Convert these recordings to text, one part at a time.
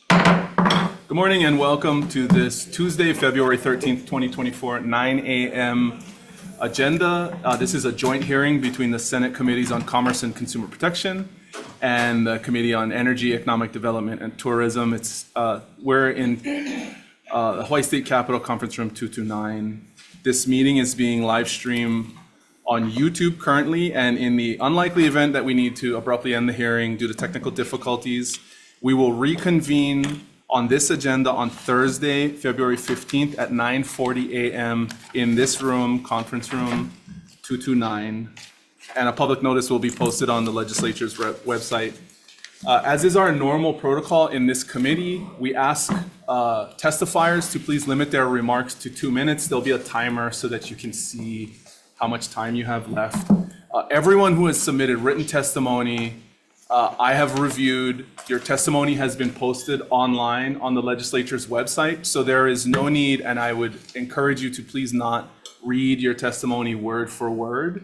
Good morning and welcome to this Tuesday, February 13th, 2024, 9 a.m. agenda. This is a joint hearing between the Senate Committees on Commerce and Consumer Protection and the Committee on Energy, Economic Development, and Tourism. We're in the Hawaii State Capitol Conference Room 229. This meeting is being live streamed on YouTube currently, and in the unlikely event that we need to abruptly end the hearing due to technical difficulties, we will reconvene on this agenda on Thursday, February 15th at 9:40 a.m. in this room, conference room 229. And a public notice will be posted on the legislature's website. As is our normal protocol in this committee, we ask testifiers to please limit their remarks to 2 minutes. There'll be a timer so that you can see how much time you have left. Everyone who has submitted written testimony, I have reviewed. Your testimony has been posted online on the legislature's website, so there is no need, and I would encourage you to please not read your testimony word for word.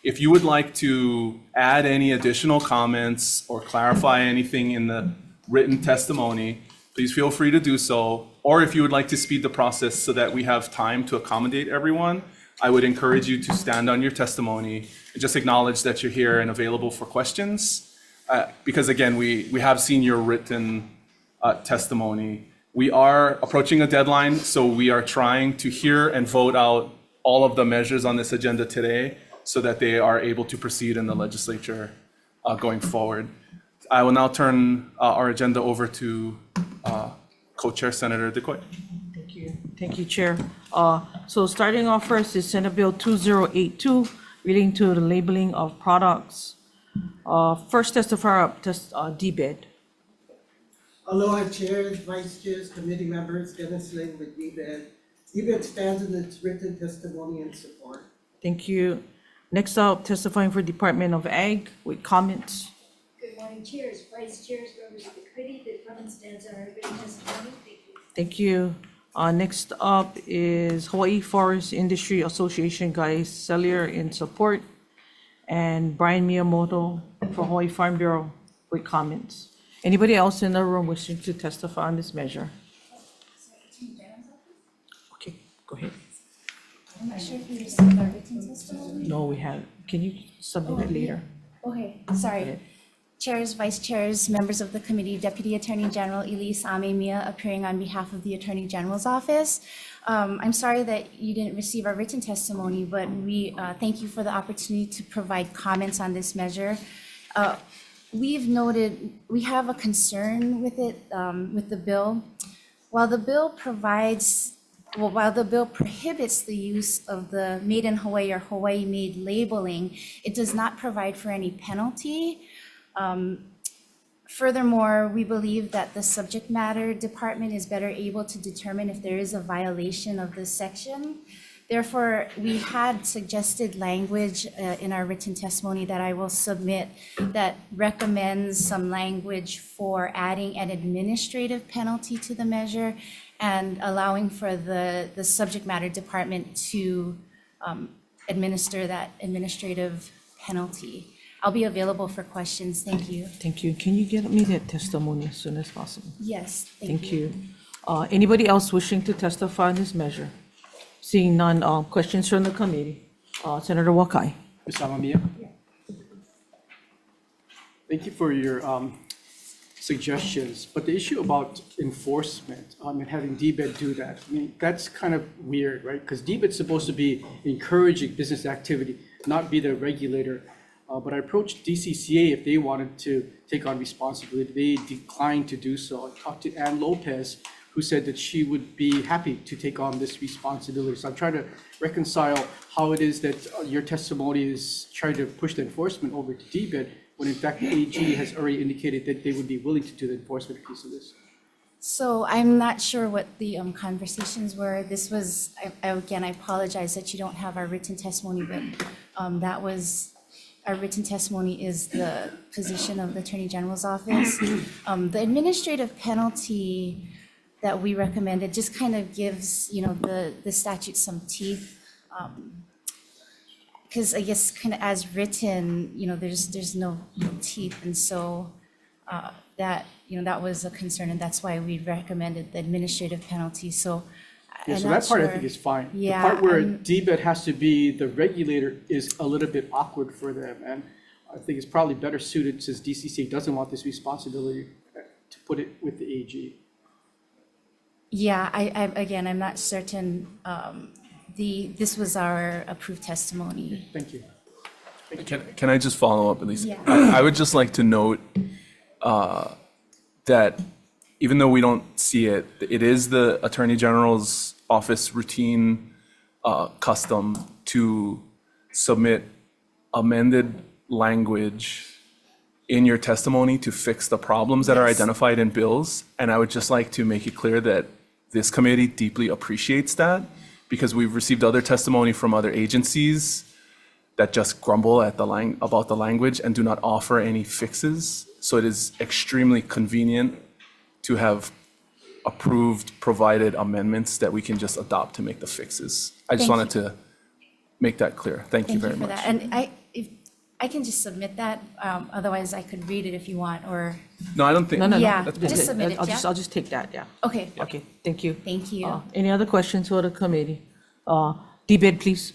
If you would like to add any additional comments or clarify anything in the written testimony, please feel free to do so. Or if you would like to speed the process so that we have time to accommodate everyone, I would encourage you to stand on your testimony and just acknowledge that you're here and available for questions. Because again, we have seen your written testimony. We are approaching a deadline, so we are trying to hear and vote out all of the measures on this agenda today so that they are able to proceed in the legislature going forward. I will now turn our agenda over to Co-Chair Senator DeCoy. Thank you, Chair. So starting off first is Senate Bill 2082 relating to the labeling of products. First testifier up, DBED. Aloha chairs, vice chairs, committee members, Dennis Lin with DBED. DBED stands in its written testimony and support. Thank you. Next up, testifying for Department of Ag with comments. Good morning, chairs, vice chairs, members of the committee. The department stands on our written testimony. Thank you. Next up is Hawaii Forest Industry Association Guy Cellier in support, and Brian Miyamoto for Hawaii Farm Bureau with comments. Anybody else in the room wishing to testify on this measure? Okay, go ahead. I'm not sure if we received our written testimony. No, we have. Can you submit it later? Okay, sorry. Chairs, vice chairs, members of the committee, Deputy Attorney General Elise Amemia appearing on behalf of the Attorney General's office. I'm sorry that you didn't receive our written testimony, but we thank you for the opportunity to provide comments on this measure. We've noted, we have a concern with it, with the bill. While the bill prohibits the use of the Made in Hawaii or Hawaii made labeling, it does not provide for any penalty. Furthermore, we believe that the subject matter department is better able to determine if there is a violation of this section. Therefore, we had suggested language in our written testimony that I will submit that recommends some language for adding an administrative penalty to the measure and allowing for the subject matter department to administer that administrative penalty. I'll be available for questions. Thank you. Thank you. Can you get me that testimony as soon as possible? Yes, Thank you. Anybody else wishing to testify on this measure? Seeing none, questions from the committee. Senator Wakai. Ms. Amamiya? Thank you for your suggestions, but the issue about enforcement and having DBED do that, I mean, that's kind of weird, right? Because DBED's supposed to be encouraging business activity, not be the regulator. But I approached DCCA if they wanted to take on responsibility. They declined to do so. I talked to Ann Lopez, who said that she would be happy to take on this responsibility. So I'm trying to reconcile how it is that your testimony is trying to push the enforcement over to DBED, when in fact the AG has already indicated that they would be willing to do the enforcement piece of this. So I'm not sure what the conversations were. This was, again, I apologize that you don't have our written testimony, but that was, our written testimony is the position of the Attorney General's office. The administrative penalty that we recommended just kind of gives, the statute some teeth. Because I guess kind of as written, there's no teeth. And so that that was a concern, and that's why we recommended the administrative penalty, so Yeah, I'm so not that part I sure. think is fine. Yeah, The part where I'm- DBET has to be the regulator is a little bit awkward for them, and I think it's probably better suited, since DCCA doesn't want this responsibility, to put it with the AG. Yeah, again, I'm not certain, this was our approved testimony. Thank you. Can I just follow up at least? Yeah. I would just like to note that even though we don't see it, it is the Attorney General's office routine custom to submit amended language in your testimony to fix the problems that are Yes. identified in bills. And I would just like to make it clear that this committee deeply appreciates that, because we've received other testimony from other agencies that just grumble at about the language and do not offer any fixes. So it is extremely convenient to have approved, provided amendments that we can just adopt to make the fixes. I just Thank wanted to make that clear. Thank you Thank you very for much. that. And if I can just submit that, otherwise I could read it if you want, or, No, I don't think. No, no, no. Yeah, that's just good. submit it, yeah? I'll just take that, yeah. okay, Okay, thank you. thank you. Any other questions for the committee? Debate, please.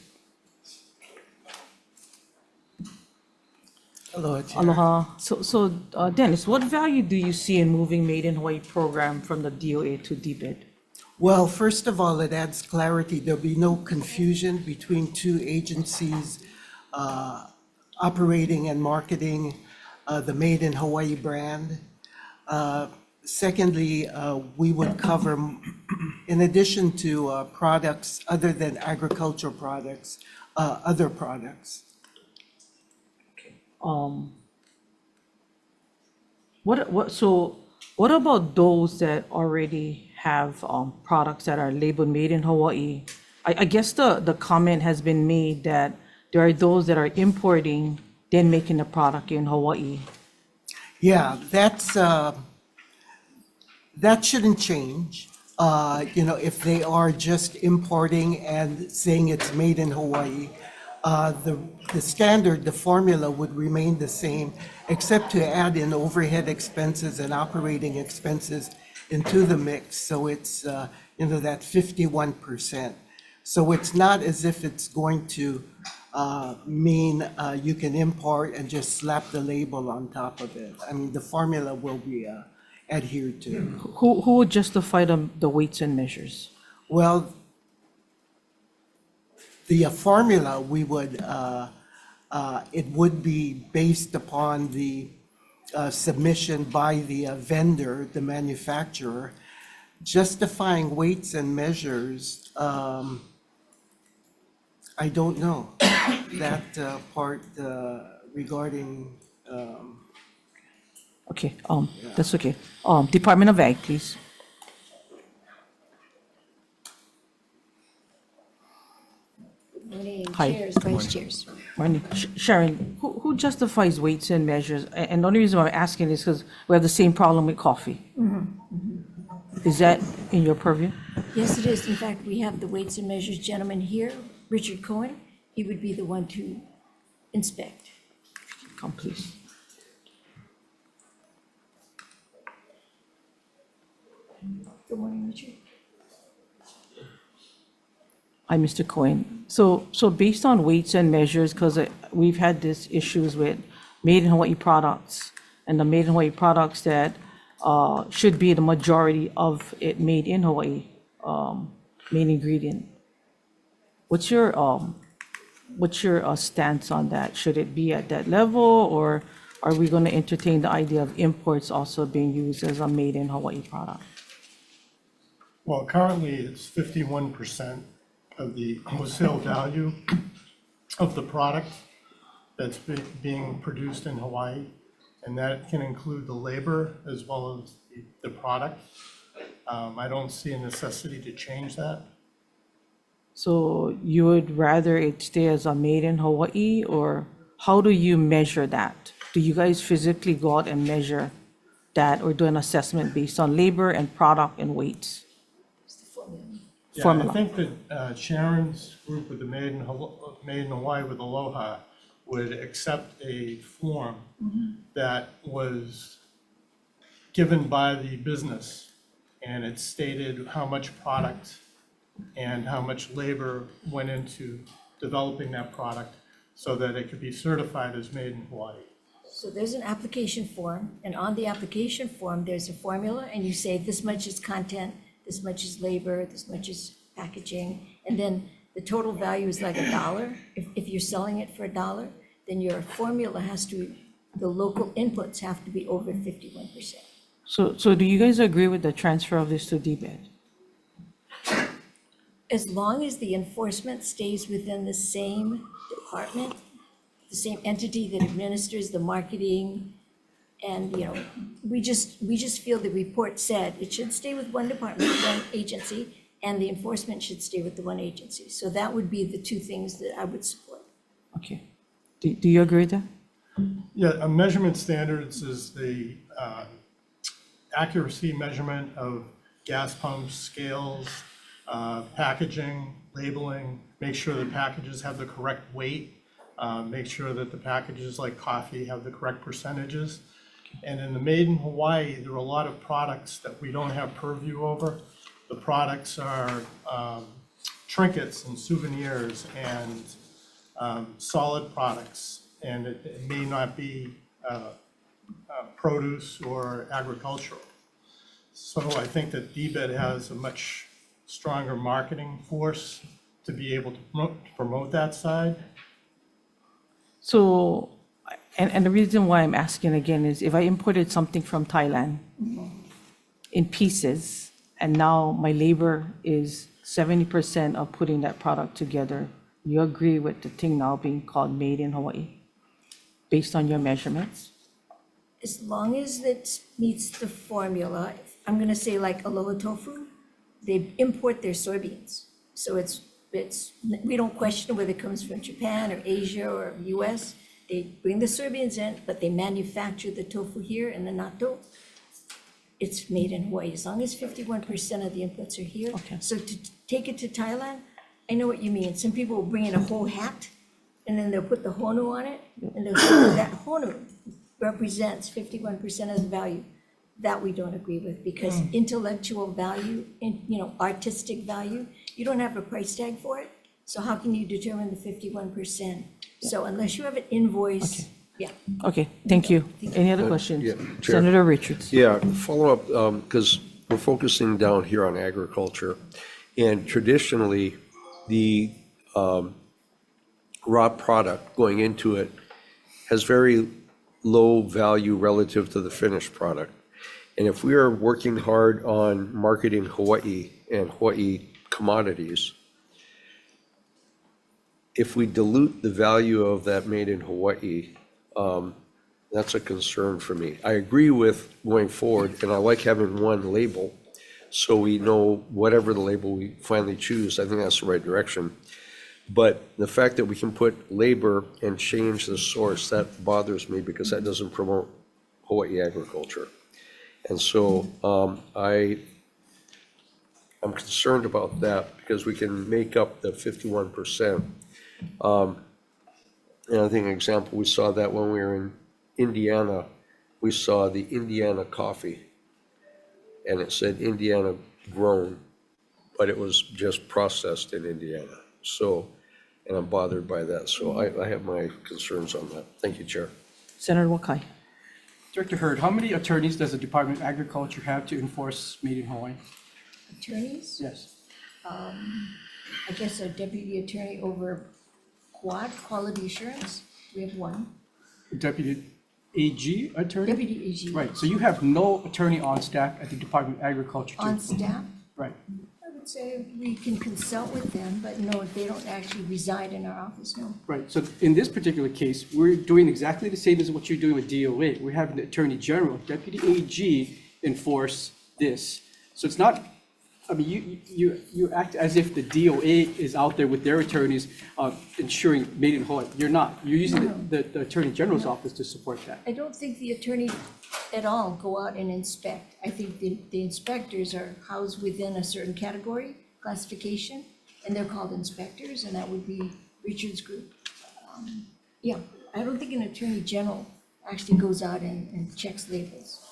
Aloha, Chair. Aloha. So Dennis, what value do you see in moving Made in Hawaii program from the DOA to debate? Well, first of all, it adds clarity. There'll be no confusion between two agencies operating and marketing the Made in Hawaii brand. Secondly, we would cover, in addition to products other than agricultural products, other products. What about those that already have products that are labeled Made in Hawaii? I guess the comment has been made that there are those that are importing, then making the product in Hawaii. Yeah, that shouldn't change. If they are just importing and saying it's made in Hawaii, the standard, the formula would remain the same, except to add in overhead expenses and operating expenses into the mix. So it's, that 51%. So it's not as if it's going to mean you can import and just slap the label on top of it. I mean, the formula will be adhered to. Who would justify the weights and measures? Well, the formula, we would, it would be based upon the submission by the vendor, the manufacturer. Justifying weights and measures, I don't know that part regarding, Okay, that's okay. Department of Ag, please. Morning, Hi. chairs, vice chairs. Marnie. Sharon, who justifies weights and measures? And the only reason why I'm asking is because we have the same problem with coffee. Is that in your purview? Yes, it is. In fact, we have the weights and measures gentleman here, Richard Cohen. He would be the one to inspect. Come, please. Good morning, Richard. Hi, Mr. Cohen. So based on weights and measures, because we've had these issues with Made in Hawaii products and the Made in Hawaii products that should be the majority of it made in Hawaii, main ingredient. What's your stance on that? Should it be at that level, or are we going to entertain the idea of imports also being used as a Made in Hawaii product? Well, currently, it's 51% of the wholesale value of the product that's being produced in Hawaii, and that can include the labor as well as the product. I don't see a necessity to change that. So you would rather it stay as a Made in Hawaii, or how do you measure that? Do you guys physically go out and measure that, or do an assessment based on labor and product and weights? Yeah, Formula. I think that Sharon's group with the Made in Hawaii with Aloha would accept a form that was given by the business, and it stated how much product and how much labor went into developing that product so that it could be certified as made in Hawaii. So there's an application form, and on the application form, there's a formula, and you say this much is content, this much is labor, this much is packaging, and then the total value is like $1. If you're selling it for $1, then your formula has to, the local inputs have to be over 51%. So do you guys agree with the transfer of this to DBED? As long as the enforcement stays within the same department, the same entity that administers the marketing, and, you know, we just feel the report said it should stay with one department, one agency, and the enforcement should stay with the one agency. So that would be the two things that I would support. Okay. Do you agree with that? Yeah, a measurement standards is the accuracy measurement of gas pumps, scales, packaging, labeling, make sure the packages have the correct weight, make sure that the packages like coffee have the correct percentages. And in the Made in Hawaii, there are a lot of products that we don't have purview over. The products are trinkets and souvenirs and solid products, and it may not be produce or agricultural. So I think that DBED has a much stronger marketing force to be able to promote that side. So, and the reason why I'm asking again is if I imported something from Thailand in pieces, and now my labor is 70% of putting that product together, you agree with the thing now being called Made in Hawaii, based on your measurements? As long as it meets the formula, I'm gonna say like Aloha Tofu, they import their soybeans. So it's, we don't question whether it comes from Japan or Asia or US. They bring the soybeans in, but they manufacture the tofu here and the natto. It's made in Hawaii, as long as 51% of the inputs are here. Okay. So to take it to Thailand, I know what you mean. Some people will bring in a whole hat, and then they'll put the honu on it, and they'll say that honu represents 51% of the value. That we don't agree with, because intellectual value, artistic value, you don't have a price tag for it. So how can you determine the 51%? So unless you have an invoice, yeah. Okay, thank you. Any other questions? yeah, Chair. Senator Richards? Yeah, follow up, because we're focusing down here on agriculture. And traditionally, the raw product going into it has very low value relative to the finished product. And if we are working hard on marketing Hawaii and Hawaii commodities, if we dilute the value of that made in Hawaii, that's a concern for me. I agree with going forward, and I like having one label, so we know whatever the label we finally choose, I think that's the right direction. But the fact that we can put labor and change the source, that bothers me, because that doesn't promote Hawaii agriculture. And so I'm concerned about that, because we can make up the 51%. And I think an example, we saw that when we were in Indiana, we saw the Indiana coffee, and it said Indiana grown, but it was just processed in Indiana. So, and I'm bothered by that. So I have my concerns on that. Thank you, Chair. Senator Wakai? Director Hurd, how many attorneys does the Department of Agriculture have to enforce Made in Hawaii? Attorneys, Yes. I guess a deputy attorney over quality assurance, we have one. Deputy AG attorney? Deputy AG. Right, so you have no attorney on staff at the Department of Agriculture too? On staff, Right. I would say we can consult with them, but no, they don't actually reside in our office, no. Right, so in this particular case, we're doing exactly the same as what you're doing with DOA. We're having the Attorney General, Deputy AG enforce this. So it's not, I mean, you act as if the DOA is out there with their attorneys ensuring Made in Hawaii. You're not. You're using the Attorney General's office to support that. I don't think the attorney at all go out and inspect. I think the inspectors are housed within a certain category, classification, and they're called inspectors, and that would be Richard's group. Yeah, I don't think an attorney general actually goes out and checks labels.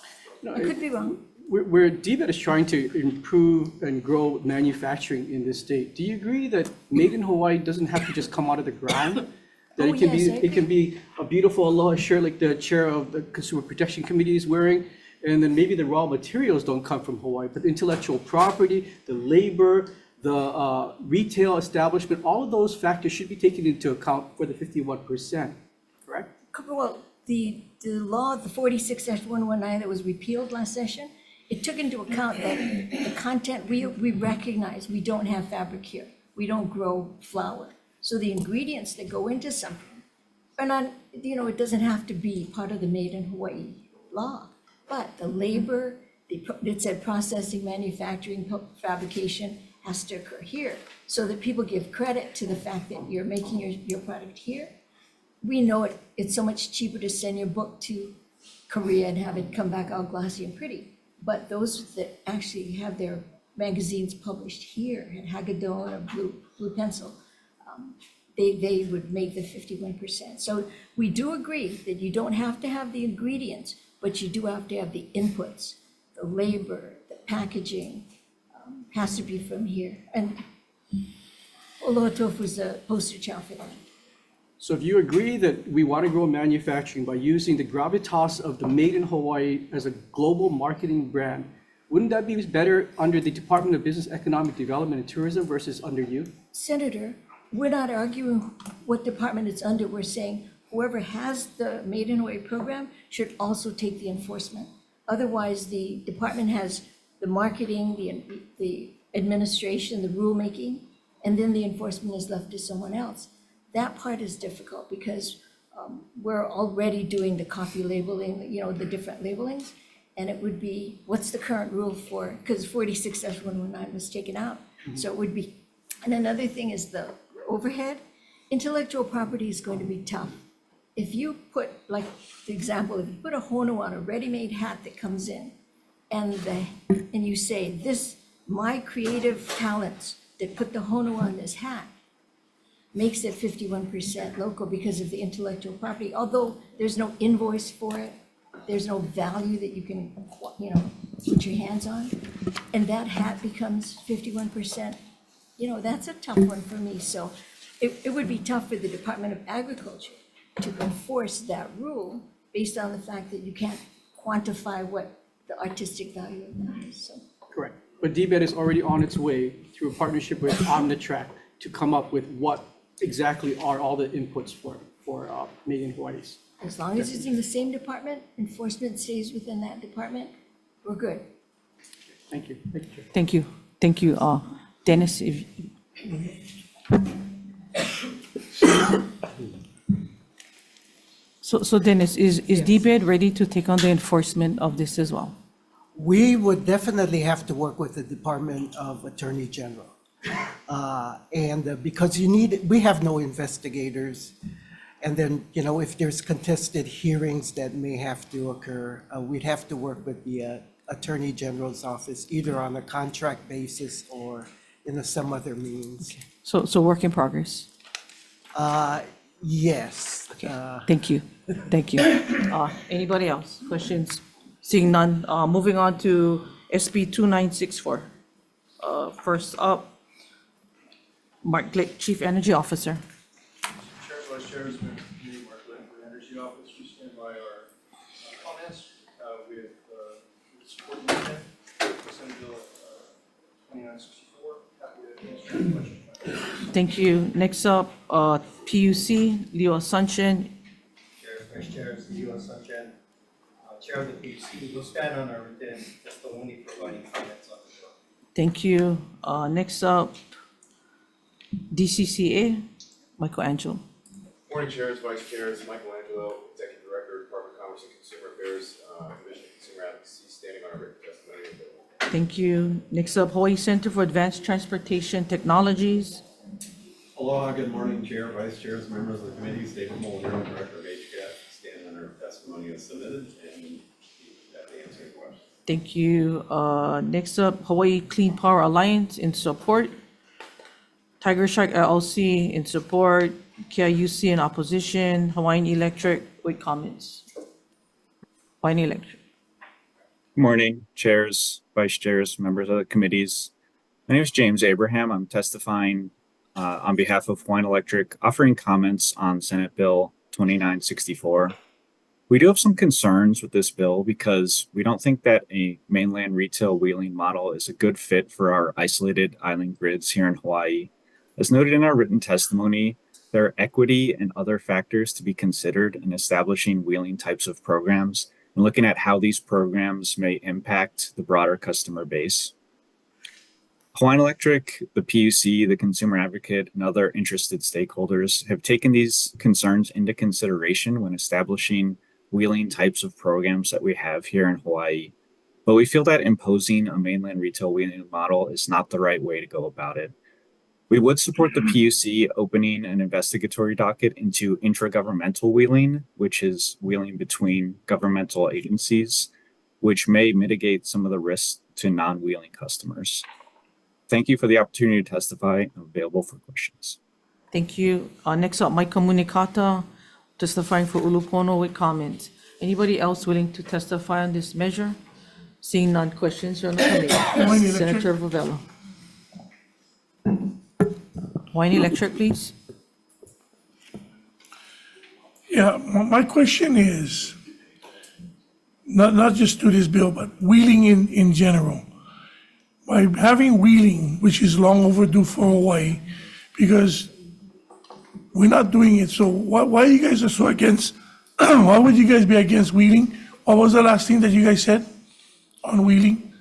I could be wrong. Where DBET is trying to improve and grow manufacturing in this state, do you agree that made in Hawaii doesn't have to just come out of the ground? That Oh, it can be, yes, I it can be a beautiful aloha shirt like the chair of the Consumer Protection Committee is wearing, and then maybe the raw materials don't come from Hawaii, but the intellectual property, the labor, the retail establishment, all of those factors should be taken into account for the 51%, correct? Well, the law, the 46-119 that was repealed last session, it took into account that the content, we recognize we don't have fabric here. We don't grow flour. So the ingredients that go into something are not, it doesn't have to be part of the Made in Hawaii law. But the labor, it said processing, manufacturing, fabrication has to occur here. So that people give credit to the fact that you're making your product here. We know it's so much cheaper to send your book to Korea and have it come back all glossy and pretty. But those that actually have their magazines published here at Hagedorn or Blue Pencil, they would make the 51%. So we do agree that you don't have to have the ingredients, but you do have to have the inputs, the labor, the packaging, has to be from here. And Aloha Tofu is a poster child for that. So if you agree that we want to grow manufacturing by using the gravitas of the Made in Hawaii as a global marketing brand, wouldn't that be better under the Department of Business, Economic Development and Tourism versus under you? Senator, we're not arguing what department it's under. We're saying whoever has the Made in Hawaii program should also take the enforcement. Otherwise, the department has the marketing, the administration, the rulemaking, and then the enforcement is left to someone else. That part is difficult because we're already doing the coffee labeling, the different labelings. And it would be, what's the current rule for, because 46-119 was taken out. So it would be, and another thing is the overhead. Intellectual property is going to be tough. If you put, like the example, if you put a hono on a ready-made hat that comes in, and you say, this, my creative talents that put the hono on this hat, makes it 51% local because of the intellectual property, although there's no invoice for it, there's no value that you can, put your hands on, and that hat becomes 51%, that's a tough one for me. So it would be tough for the Department of Agriculture to enforce that rule based on the fact that you can't quantify what the artistic value of that is, so. Correct. But DBET is already on its way through a partnership with Omnitrack to come up with what exactly are all the inputs for Made in Hawaii's. As long as it's in the same department, enforcement stays within that department, we're good. Thank you. Thank you, Chair. Thank you. Thank you, Dennis. So Dennis, is DBED ready to take on the enforcement of this as well? We would definitely have to work with the Department of Attorney General. Because we have no investigators. And then, if there's contested hearings that may have to occur, we'd have to work with the Attorney General's office, either on a contract basis or in some other means. So work in progress. Yes. Thank you. Thank you. Anybody else? Questions? Seeing none, moving on to SB 2964. First up, Mark Glick, Chief Energy Officer. Chair, Vice Chair, has been committee Mark Lynn for the Energy Office. We stand by our comments with support the intent for Senate Bill 2964. Happy to answer any questions. Thank you. Next up, PUC, Leo Asuncion. Chair, Vice Chair, Leo Asuncion, Chair of the PUC. We'll stand on our written testimony providing comments on the bill. Thank you. Next up, DCCA, Michael Angelo. Morning, Chairs, Vice Chairs, Michelangelo, Executive Director, Department of Commerce and Consumer Affairs, Division of Consumer Advocacy, standing on our written testimony of the bill. Thank you. Next up, Hawaii Center for Advanced Transportation Technologies. Aloha, good morning, Chair, Vice Chairs, members of the committee, David Molinaro, Director of HCAT, stand on our testimony as submitted and be happy to answer any questions. Thank you. Next up, Hawaii Clean Power Alliance in support. Tiger Shark LLC in support. KIUC in opposition. Hawaiian Electric with comments. Hawaiian Electric. Good morning, chairs, vice chairs, members of the committees. My name is James Abraham. I'm testifying on behalf of Hawaiian Electric, offering comments on Senate Bill 2964. We do have some concerns with this bill because we don't think that a mainland retail wheeling model is a good fit for our isolated island grids here in Hawaii. As noted in our written testimony, there are equity and other factors to be considered in establishing wheeling types of programs and looking at how these programs may impact the broader customer base. Hawaiian Electric, the PUC, the consumer advocate, and other interested stakeholders have taken these concerns into consideration when establishing wheeling types of programs that we have here in Hawaii. But we feel that imposing a mainland retail wheeling model is not the right way to go about it. We would support the PUC opening an investigatory docket into intragovernmental wheeling, which is wheeling between governmental agencies, which may mitigate some of the risks to non-wheeling customers. Thank you for the opportunity to testify. I'm available for questions. Thank you. Next up, Mike Komunikata, testifying for Ulupono with comment. Anybody else willing to testify on this measure? Seeing none, questions from the committee. Senator Vavella. Hawaiian Electric, please. Yeah, my question is, not just to this bill, but wheeling in general. By having wheeling, which is long overdue for Hawaii, because we're not doing it, so why you guys are so against, why would you guys be against wheeling? What was the last thing that you guys said on wheeling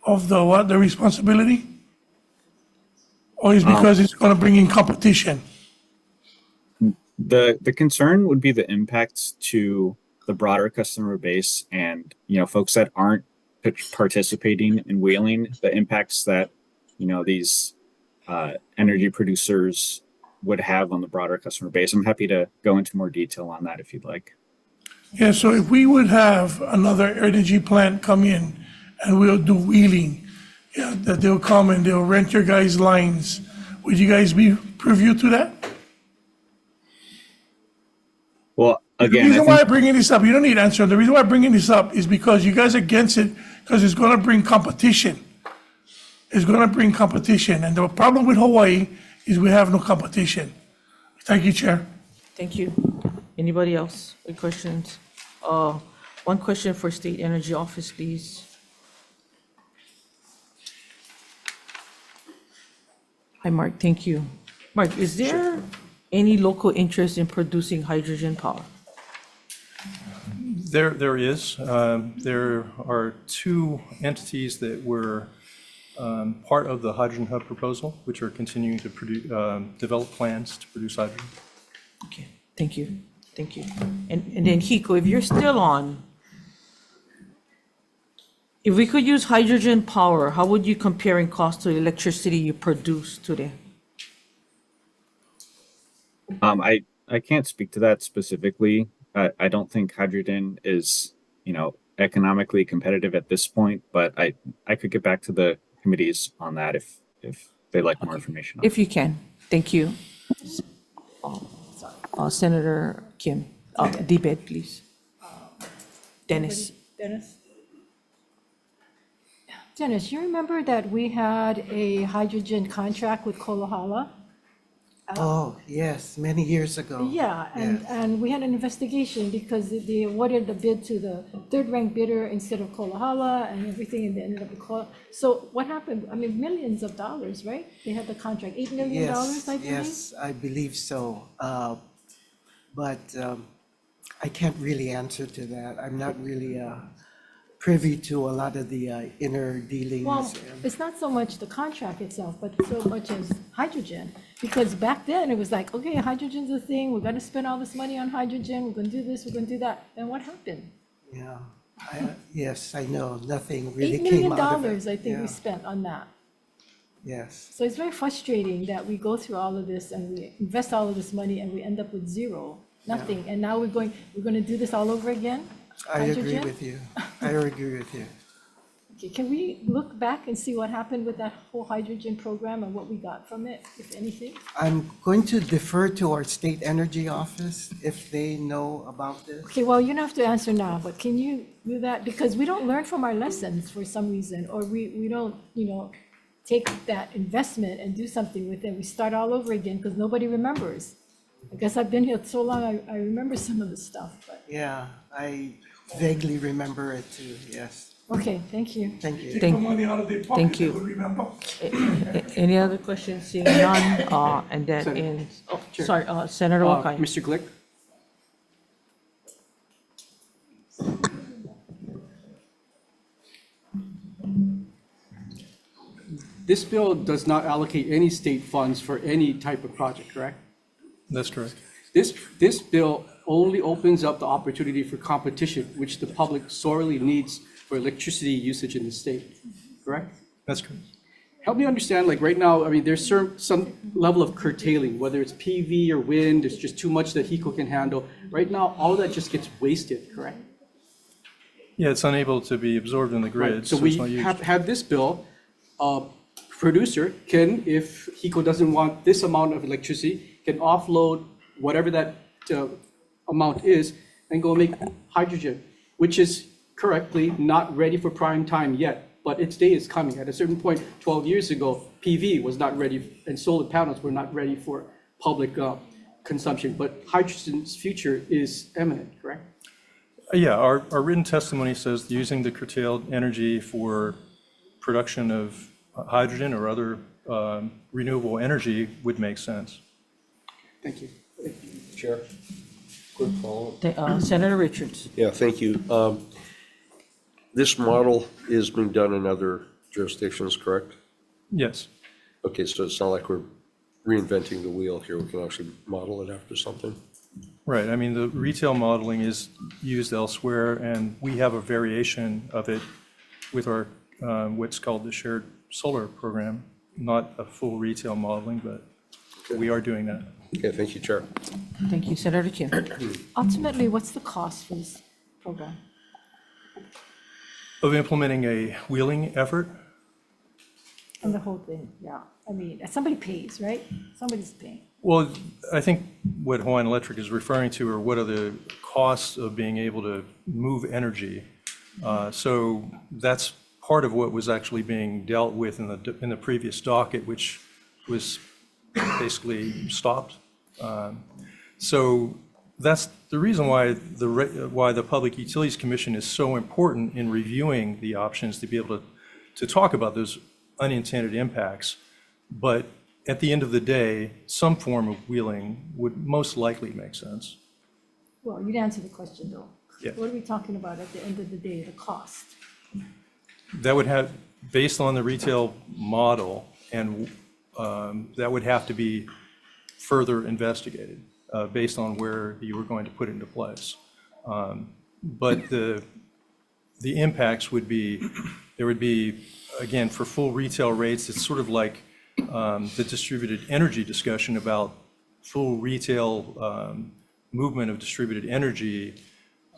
of the responsibility? Or is because it's gonna bring in competition? The concern would be the impacts to the broader customer base and, folks that aren't participating in wheeling, the impacts that, these energy producers would have on the broader customer base. I'm happy to go into more detail on that if you'd like. Yeah, so if we would have another energy plant come in and we'll do wheeling, yeah, that they'll come and they'll rent your guys' lines, would you guys be privy to that? Well, The again, reason why I'm bringing this up, you don't need to answer. The reason why I'm bringing this up is because you guys are against it because it's going to bring competition. It's going to bring competition. And the problem with Hawaii is we have no competition. Thank you, Chair. Thank you. Anybody else with questions? One question for State Energy Office, please. Hi, Mark. Thank you. Mark, is there any local interest in producing hydrogen power? There is. There are two entities that were part of the Hydrogen Hub proposal, which are continuing to develop plans to produce hydrogen. Okay, thank you. Thank you. And then Hiko, if you're still on, if we could use hydrogen power, how would you compare in cost to the electricity you produce today? I can't speak to that specifically. I don't think hydrogen is, economically competitive at this point, but I could get back to the committees on that if they'd like more information. If you can, thank you. Senator Kim, debate, please. Dennis. Dennis, you remember that we had a hydrogen contract with Kolohala? Oh, yes, many years ago. Yeah, and we had an investigation because they awarded the bid to the third-ranked bidder instead of Kolohala and everything, and they ended up with Kolohala. So what happened? I mean, millions of dollars, right? They had the contract, $8 million, I believe? Yes, I believe so. But I can't really answer to that. I'm not really privy to a lot of the inner dealings. Well, it's not so much the contract itself, but so much as hydrogen. Because back then, it was like, okay, hydrogen's a thing, we're gonna spend all this money on hydrogen, we're gonna do this, we're gonna do that. And what happened? Yeah, yes, I know, nothing really $8 came million, out of it. I think we Yeah, spent on that. yes. So it's very frustrating that we go through all of this and we invest all of this money and we end up with zero, nothing. And now we're gonna do this all over again? I agree Hydrogen? with you. I agree with you. Okay, can we look back and see what happened with that whole hydrogen program and what we got from it, if anything? I'm going to defer to our state energy office if they know about this. Okay, well, you don't have to answer now, but can you do that? Because we don't learn from our lessons for some reason, or we don't, take that investment and do something with it. We start all over again because nobody remembers. I guess I've been here so long, I remember some of the stuff, but, Yeah, I vaguely remember it too, yes. okay, thank you. Thank you. Take the money out of their pocket, Thank they you. will remember. Any other questions? Seeing none, and that Senator. ends, Chair. sorry, Senator Wakai. Mr. Glick? This bill does not allocate any state funds for any type of project, correct? That's correct. This bill only opens up the opportunity for competition, which the public sorely needs for electricity usage in the state, correct? That's correct. Help me understand, like right now, I mean, there's some level of curtailing, whether it's PV or wind, there's just too much that HECO can handle. Right now, all of that just gets wasted, correct? Yeah, it's unable to be absorbed in the grid, Right, So so we it's not used. have this bill, producer can, if HECO doesn't want this amount of electricity, can offload whatever that amount is and go make hydrogen, which is correctly not ready for prime time yet, but its day is coming. At a certain point, 12 years ago, PV was not ready and solar panels were not ready for public consumption, but hydrogen's future is imminent, correct? Yeah, our written testimony says using the curtailed energy for production of hydrogen or other renewable energy would make sense. Thank you. Chair, quick follow-up. Senator Richards. Yeah, thank you. This model is being done in other jurisdictions, correct? Yes. Okay, so it's not like we're reinventing the wheel here. We can actually model it after something. Right, I mean, the retail modeling is used elsewhere, and we have a variation of it with our, what's called the shared solar program, not a full retail modeling, but we are doing that. Okay, thank you, Chair. Thank you, Senator Kim. Ultimately, what's the cost for this program? Of implementing a wheeling effort, And the whole thing, yeah. I mean, somebody pays, right? Somebody's paying. well, I think what Hawaiian Electric is referring to are what are the costs of being able to move energy. So that's part of what was actually being dealt with in the previous docket, which was basically stopped. So that's the reason why the Public Utilities Commission is so important in reviewing the options to be able to talk about those unintended impacts. But at the end of the day, some form of wheeling would most likely make sense. Well, you'd answer the question, though. Yeah. What are we talking about at the end of the day, the cost? That would have, based on the retail model, and that would have to be further investigated based on where you were going to put it into place. But the impacts would be, there would be, again, for full retail rates, it's sort of like the distributed energy discussion about full retail movement of distributed energy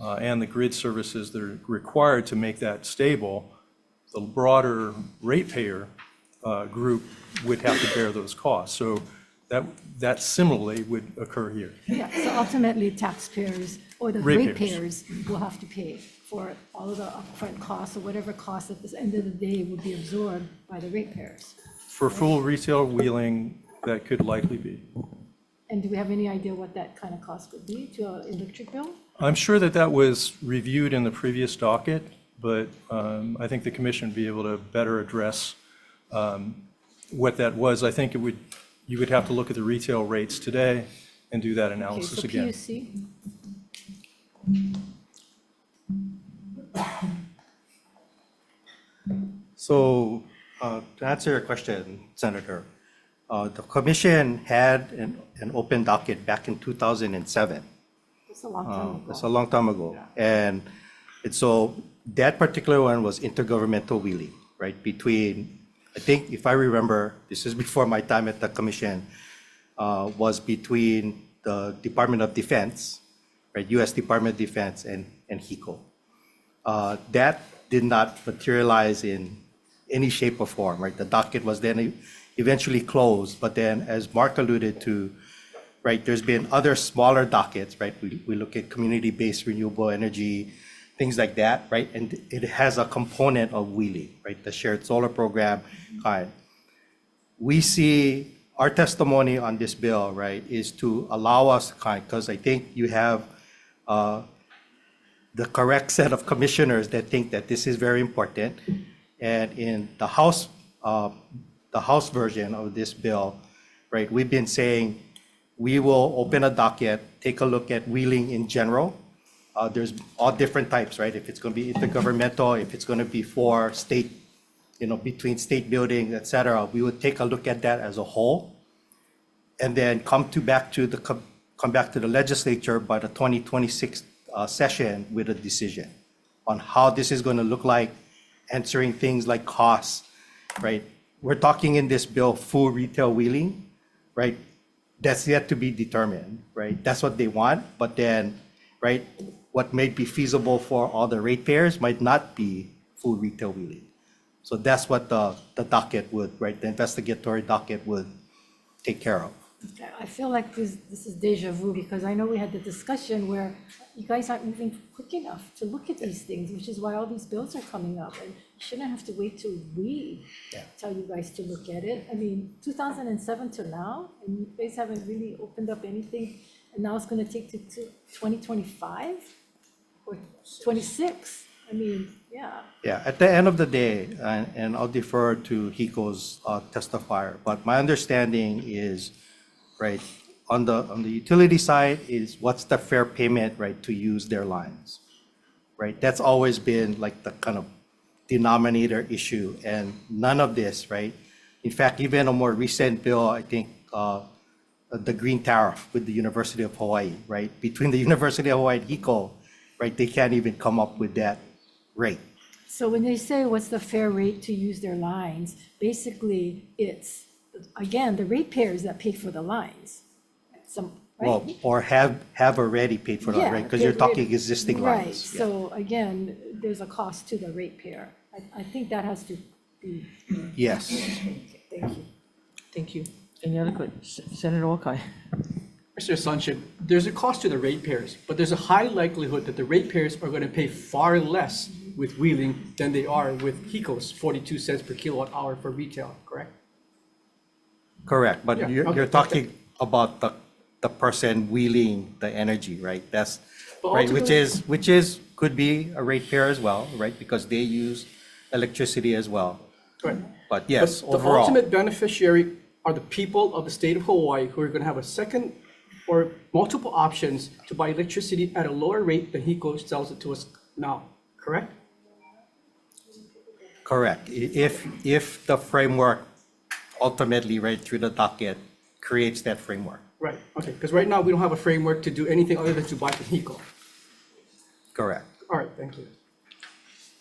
and the grid services that are required to make that stable. The broader ratepayer group would have to bear those costs. So that similarly would occur here. Yeah, so ultimately taxpayers or the ratepayers will have to pay for all of the upfront costs or whatever costs at the end of the day will be absorbed by the ratepayers. For full retail wheeling, that could likely be. And do we have any idea what that kind of cost would be to an electric bill? I'm sure that was reviewed in the previous docket, but I think the commission would be able to better address what that was. I think you would have to look at the retail rates today and do that analysis again. Okay, so PUC? So, to answer your question, Senator, the commission had an open docket back in 2007. It's a long time ago. That's a long time ago. And so that particular one was intergovernmental wheeling, right? Between, I think if I remember, this is before my time at the commission, was between the Department of Defense, right? US Department of Defense and HECO. That did not materialize in any shape or form, right? The docket was then eventually closed, but then as Mark alluded to, right, there's been other smaller dockets, right? We look at community-based renewable energy, things like that, right? And it has a component of wheeling, right? The shared solar program. We see our testimony on this bill, right, is to allow us, because I think you have the correct set of commissioners that think that this is very important. And in the House version of this bill, right, we've been saying we will open a docket, take a look at wheeling in general. There's all different types, right? If it's going to be intergovernmental, if it's going to be for state, between state buildings, et cetera, we would take a look at that as a whole, and then come back to the legislature by the 2026 session with a decision on how this is going to look like, answering things like costs, right? We're talking in this bill full retail wheeling, right? That's yet to be determined, right? That's what they want, but then, right, what may be feasible for all the ratepayers might not be full retail wheeling. So that's what the docket would, right, the investigatory docket would take care of. I feel like this is deja vu, because I know we had the discussion where you guys aren't moving quick enough to look at these things, which is why all these bills are coming up. And you shouldn't have to wait till we tell you guys to look at it. I mean, 2007 to now, and you guys haven't really opened up anything, and now it's going to take to 2025 or 26. I mean, yeah. Yeah, at the end of the day, and I'll defer to HECO's testifier, but my understanding is, right, on the utility side is what's the fair payment, right, to use their lines, right? That's always been like the kind of denominator issue, and none of this, right? In fact, even a more recent bill, I think, the green tariff with the University of Hawaii, right? Between the University of Hawaii and HECO, right, they can't even come up with that rate. So when they say what's the fair rate to use their lines, basically it's, again, the ratepayers that pay for the lines. Right? Well, or have already paid for that, right? Because you're talking existing Right, lines. Yeah. so again, there's a cost to the ratepayer. I think that has to be. Yes. Thank you. Thank you. Any other questions? Senator Wakai. Mr. Asuncion, there's a cost to the ratepayers, but there's a high likelihood that the ratepayers are going to pay far less with wheeling than they are with HECO's 42 cents per kilowatt hour for retail, correct? Correct, but Yeah, you're okay, talking about the person wheeling the energy, right? That's, But right, ultimately- which is, could be a ratepayer as well, right? Because they use electricity as well. Right. But yes, But the overall, ultimate beneficiary are the people of the state of Hawaii who are going to have a second or multiple options to buy electricity at a lower rate than HECO sells it to us now, correct? correct. If the framework ultimately, right, through the docket, creates that framework. Right, okay, because right now we don't have a framework to do anything other than to buy from HECO. Correct. All right, thank you.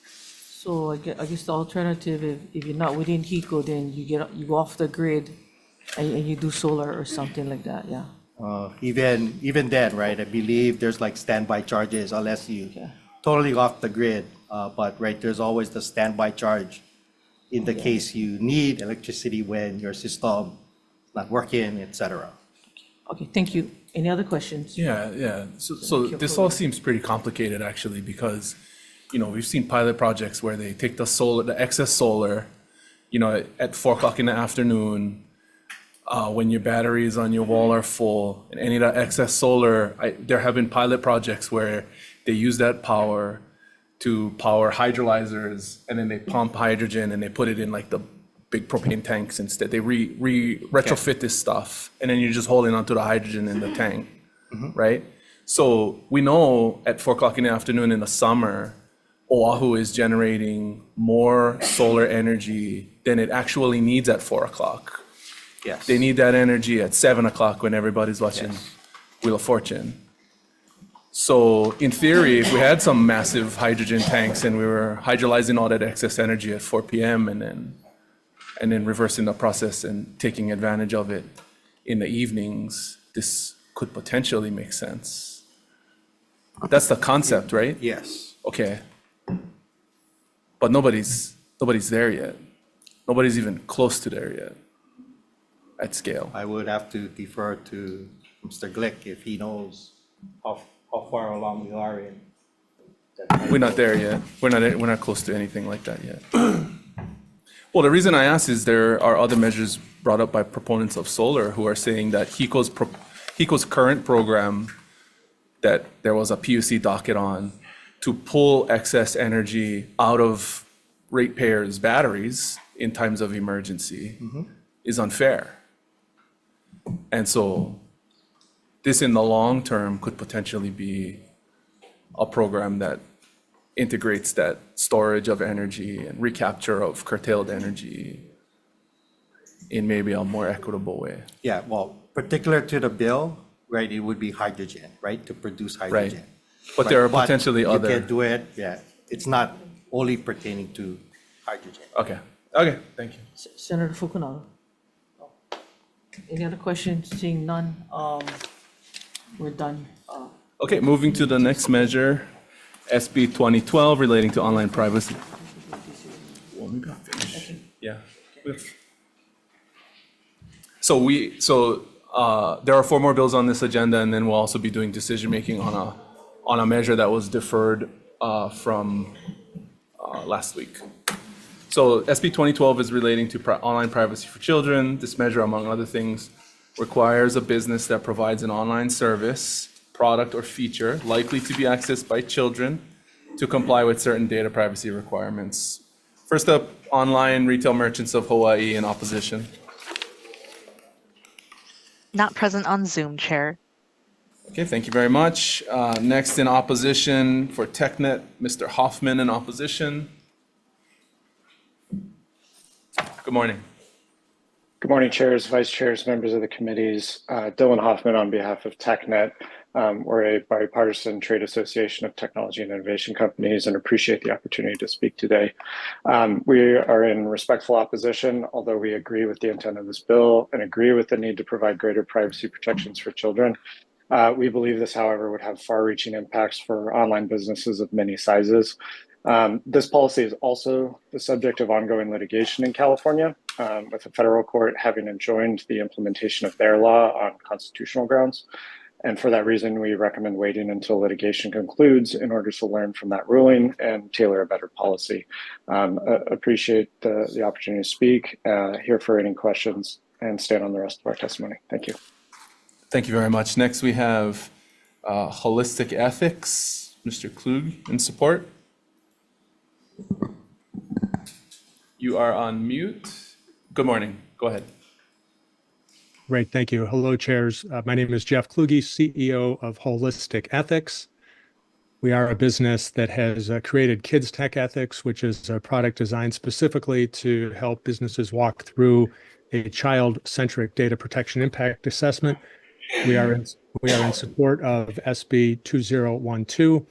So I guess the alternative, if you're not within HECO, then you go off the grid and you do solar or something like that, yeah. Even then, right, I believe there's like standby charges unless you Okay. totally off the grid. But right, there's always the standby charge in the case you need electricity when your system is not working, et cetera. Okay, thank you. Any other questions? Yeah. So this all seems pretty complicated actually, because, we've seen pilot projects where they take the excess solar, at 4 o'clock in the afternoon, when your batteries on your wall are full, and any of that excess solar, there have been pilot projects where they use that power to power hydrolyzers, and then they pump hydrogen and they put it in like the big propane tanks instead. They retrofit this stuff, and then you're just holding onto the hydrogen in the tank, right? So we know at 4 o'clock in the afternoon in the summer, Oahu is generating more solar energy than it actually needs at 4 o'clock. Yes. They need that energy at 7 o'clock when everybody's watching Yes. Wheel of Fortune. So in theory, if we had some massive hydrogen tanks and we were hydrolyzing all that excess energy at 4 p.m. and then reversing the process and taking advantage of it in the evenings, this could potentially make sense. That's the concept, right? Yes. Okay. but nobody's there yet. Nobody's even close to there yet at scale. I would have to defer to Mr. Glick if he knows how far along we are in. We're not there yet. We're not close to anything like that yet. Well, the reason I ask is there are other measures brought up by proponents of solar who are saying that HECO's current program that there was a PUC docket on to pull excess energy out of ratepayers' batteries in times of emergency is unfair. And so this in the long term could potentially be a program that integrates that storage of energy and recapture of curtailed energy in maybe a more equitable way. Yeah, well, particular to the bill, right, it would be hydrogen, right, to produce hydrogen. But there are potentially You other. can do it, yeah, it's not only pertaining to hydrogen. Okay, thank you. Senator Fukunaga. Any other questions? Seeing none, we're done. Okay, moving to the next measure, SB 2012 relating to online privacy. Well, maybe I'll finish. Yeah. So there are 4 more bills on this agenda, and then we'll also be doing decision-making on a measure that was deferred from last week. So SB 2012 is relating to online privacy for children. This measure, among other things, requires a business that provides an online service, product, or feature likely to be accessed by children to comply with certain data privacy requirements. First up, online retail merchants of Hawaii in opposition. Not present on Zoom, Chair. Okay, thank you very much. Next in opposition for TechNet, Mr. Hoffman in opposition. Good morning. Good morning, chairs, vice chairs, members of the committees. Dylan Hoffman on behalf of TechNet. We're a bipartisan trade association of technology and innovation companies and appreciate the opportunity to speak today. We are in respectful opposition, although we agree with the intent of this bill and agree with the need to provide greater privacy protections for children. We believe this, however, would have far-reaching impacts for online businesses of many sizes. This policy is also the subject of ongoing litigation in California, with the federal court having enjoined the implementation of their law on constitutional grounds. And for that reason, we recommend waiting until litigation concludes in order to learn from that ruling and tailor a better policy. Appreciate the opportunity to speak, here for any questions, and stand on the rest of our testimony. Thank you. Thank you very much. Next, we have holistic ethics, Mr. Klug in support. You are on mute. Good morning. Go ahead. Great, thank you. Hello, chairs. My name is Jeff Kluge, CEO of Holistic Ethics. We are a business that has created Kids Tech Ethics, which is a product designed specifically to help businesses walk through a child-centric data protection impact assessment. We are in support of SB 2012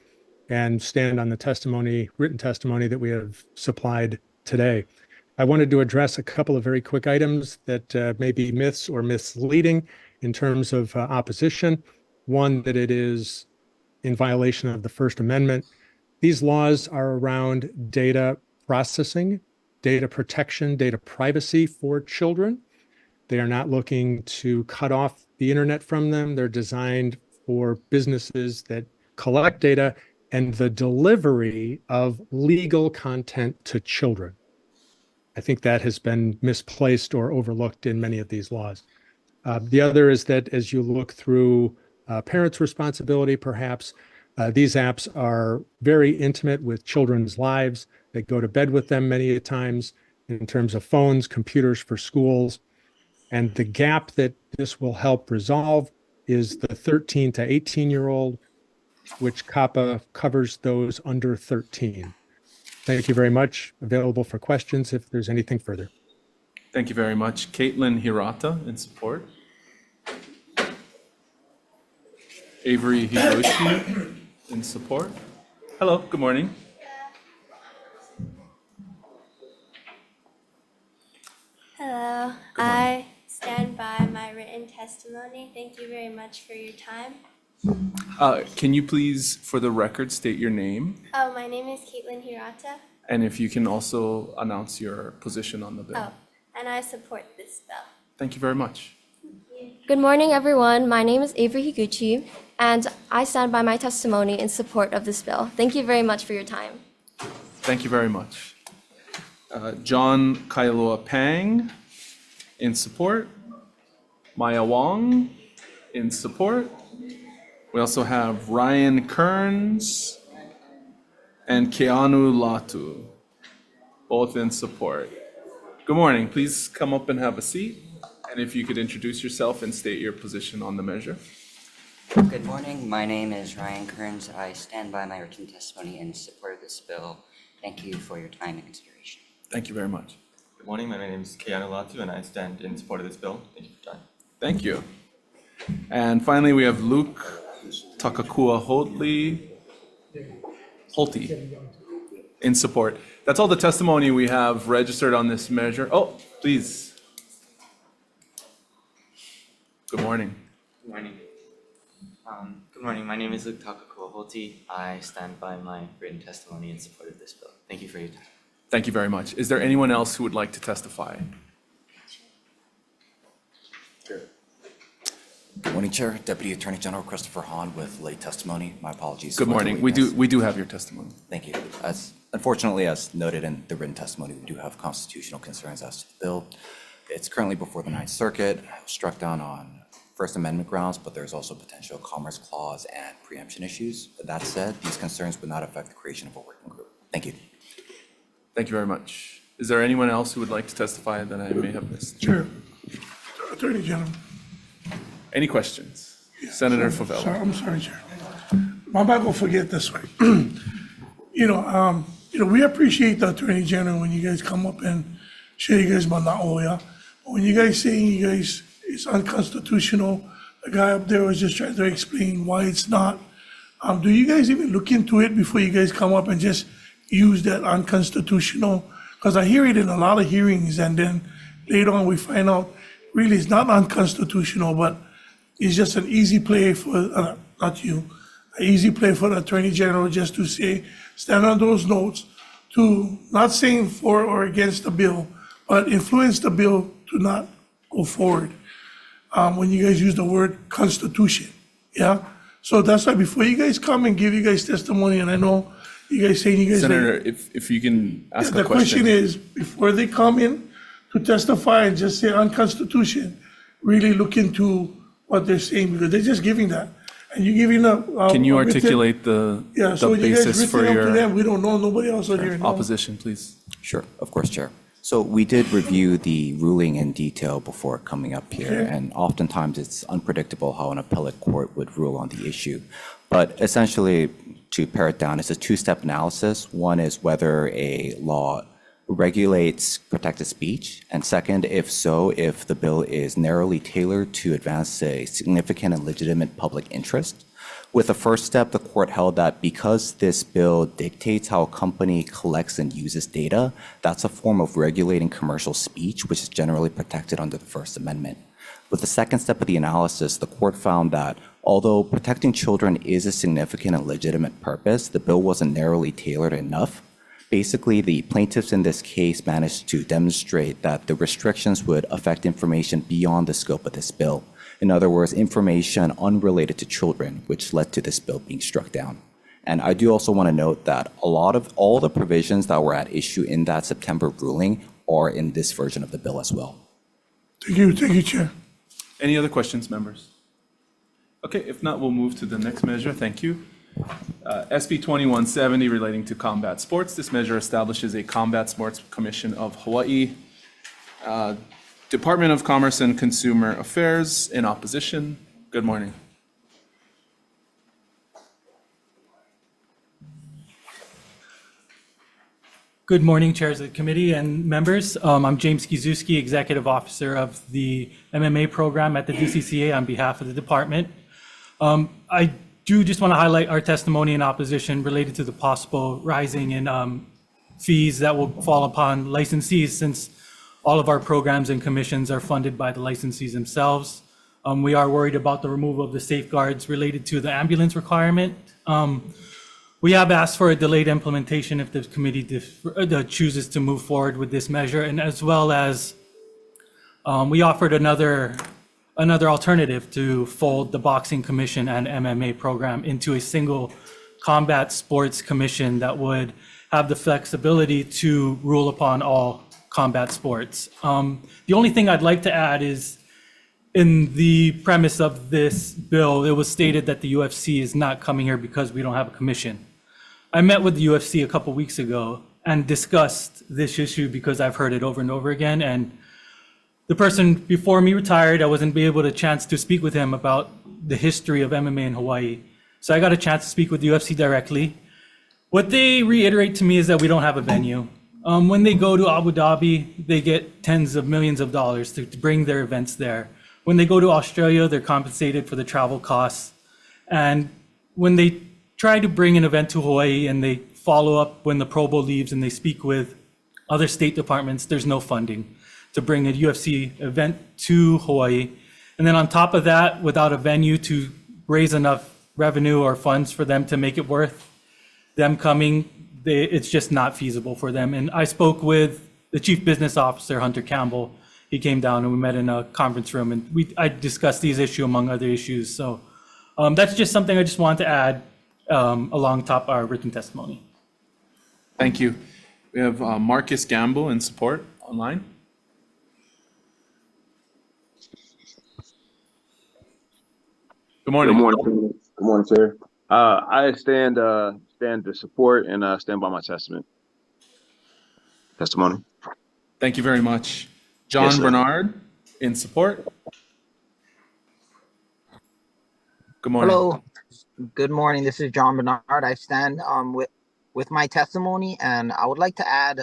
and stand on the written testimony that we have supplied today. I wanted to address a couple of very quick items that may be myths or misleading in terms of opposition. One, that it is in violation of the First Amendment. These laws are around data processing, data protection, data privacy for children. They are not looking to cut off the internet from them. They're designed for businesses that collect data and the delivery of legal content to children. I think that has been misplaced or overlooked in many of these laws. The other is that as you look through parents' responsibility, perhaps, these apps are very intimate with children's lives. They go to bed with them many times in terms of phones, computers for schools. And the gap that this will help resolve is the 13 to 18-year-old, which COPPA covers those under 13. Thank you very much. Available for questions if there's anything further. Thank you very much. Caitlin Hirata in support. Avery Hiroshi in support. Hello, good morning. Hello, I stand by my written testimony. Thank you very much for your time. Can you please, for the record, state your name? Oh, my name is Caitlin Hirata. And if you can also announce your position on the bill. Oh, and I support this bill. Thank you very much. Good morning, everyone. My name is Avery Higuchi, and I stand by my testimony in support of this bill. Thank you very much for your time. Thank you very much. John Kailua Pang in support. Maya Wong in support. We also have Ryan Kearns and Keanu Latu, both in support. Good morning. Please come up and have a seat. And if you could introduce yourself and state your position on the measure. Good morning. My name is Ryan Kearns. I stand by my written testimony in support of this bill. Thank you for your time and consideration. Thank you very much. Good morning. My name is Keanu Latu, and I stand in support of this bill. Thank you for your time. Thank you. And finally, we have Luke Takakua Holte in support. That's all the testimony we have registered on this measure. Oh, please. Good morning. Good morning. Good morning. My name is Luke Takakua Holte. I stand by my written testimony in support of this bill. Thank you for your time. Thank you very much. Is there anyone else who would like to testify? Good morning, Chair. Deputy Attorney General Christopher Hahn with late testimony. My apologies. Good morning. We do have your testimony. Thank you. Unfortunately, as noted in the written testimony, we do have constitutional concerns as to the bill. It's currently before the Ninth Circuit, struck down on First Amendment grounds, but there's also potential Commerce Clause and preemption issues. That said, these concerns would not affect the creation of a working group. Thank you. Thank you very much. Is there anyone else who would like to testify that I may have missed? Chair, Attorney General. Any questions? Senator Favela. Sorry, I'm sorry, Chair. I'm not gonna forget this way. We appreciate the Attorney General when you guys come up and share you guys mana'oya. When you guys saying you guys it's unconstitutional, the guy up there was just trying to explain why it's not. Do you guys even look into it before you guys come up and just use that unconstitutional? Because I hear it in a lot of hearings, and then later on we find out really it's not unconstitutional, but it's just an easy play for, not you, an easy play for the Attorney General just to say, stand on those notes to not saying for or against the bill, but influence the bill to not go forward. When you guys use the word constitution, yeah? So that's why before you guys come and give you guys testimony, and I know you guys saying you guys. Senator, if you can ask a question. The question is, before they come in to testify and just say unconstitution, really look into what they're saying, because they're just giving that. And you're giving a. Can you articulate the basis for your we don't know, nobody else on here knows. opposition, please? Sure, of course, Chair. So we did review the ruling in detail before coming up here, Okay. and oftentimes it's unpredictable how an appellate court would rule on the issue. But essentially, to pare it down, it's a two-step analysis. One is whether a law regulates protected speech, and second, if so, if the bill is narrowly tailored to advance a significant and legitimate public interest. With the first step, the court held that because this bill dictates how a company collects and uses data, that's a form of regulating commercial speech, which is generally protected under the First Amendment. With the second step of the analysis, the court found that although protecting children is a significant and legitimate purpose, the bill wasn't narrowly tailored enough. Basically, the plaintiffs in this case managed to demonstrate that the restrictions would affect information beyond the scope of this bill. In other words, information unrelated to children, which led to this bill being struck down. And I do also want to note that a lot of all the provisions that were at issue in that September ruling are in this version of the bill as well. Thank you, Chair. Any other questions, members? Okay, if not, we'll move to the next measure. Thank you. SB 2170 relating to combat sports. This measure establishes a Combat Sports Commission of Hawaii. Department of Commerce and Consumer Affairs in opposition. Good morning. Good morning, chairs of the committee and members. I'm James Gizuski, Executive Officer of the MMA program at the DCCA on behalf of the department. I do just want to highlight our testimony in opposition related to the possible rising in fees that will fall upon licensees, since all of our programs and commissions are funded by the licensees themselves. We are worried about the removal of the safeguards related to the ambulance requirement. We have asked for a delayed implementation if the committee chooses to move forward with this measure, and as well as we offered another alternative to fold the boxing commission and MMA program into a single combat sports commission that would have the flexibility to rule upon all combat sports. The only thing I'd like to add is, in the premise of this bill, it was stated that the UFC is not coming here because we don't have a commission. I met with the UFC a couple weeks ago and discussed this issue because I've heard it over and over again. And the person before me retired. I wasn't able to chance to speak with him about the history of MMA in Hawaii. So I got a chance to speak with the UFC directly. What they reiterate to me is that we don't have a venue. When they go to Abu Dhabi, they get tens of millions of dollars to bring their events there. When they go to Australia, they're compensated for the travel costs. And when they try to bring an event to Hawaii and they follow up when the Pro Bowl leaves and they speak with other state departments, there's no funding to bring a UFC event to Hawaii. And then on top of that, without a venue to raise enough revenue or funds for them to make it worth them coming, it's just not feasible for them. And I spoke with the Chief Business Officer, Hunter Campbell. He came down and we met in a conference room and I discussed these issues among other issues. So that's just something I just wanted to add along top our written testimony. Thank you. We have Marcus Gamble in support online. Good morning. Good morning. Good morning, sir. I stand to support and stand by my testimony. Thank you very much. John Yes, sir. Bernard in support. Good morning. Hello. Good morning. This is John Bernard. I stand with my testimony, and I would like to add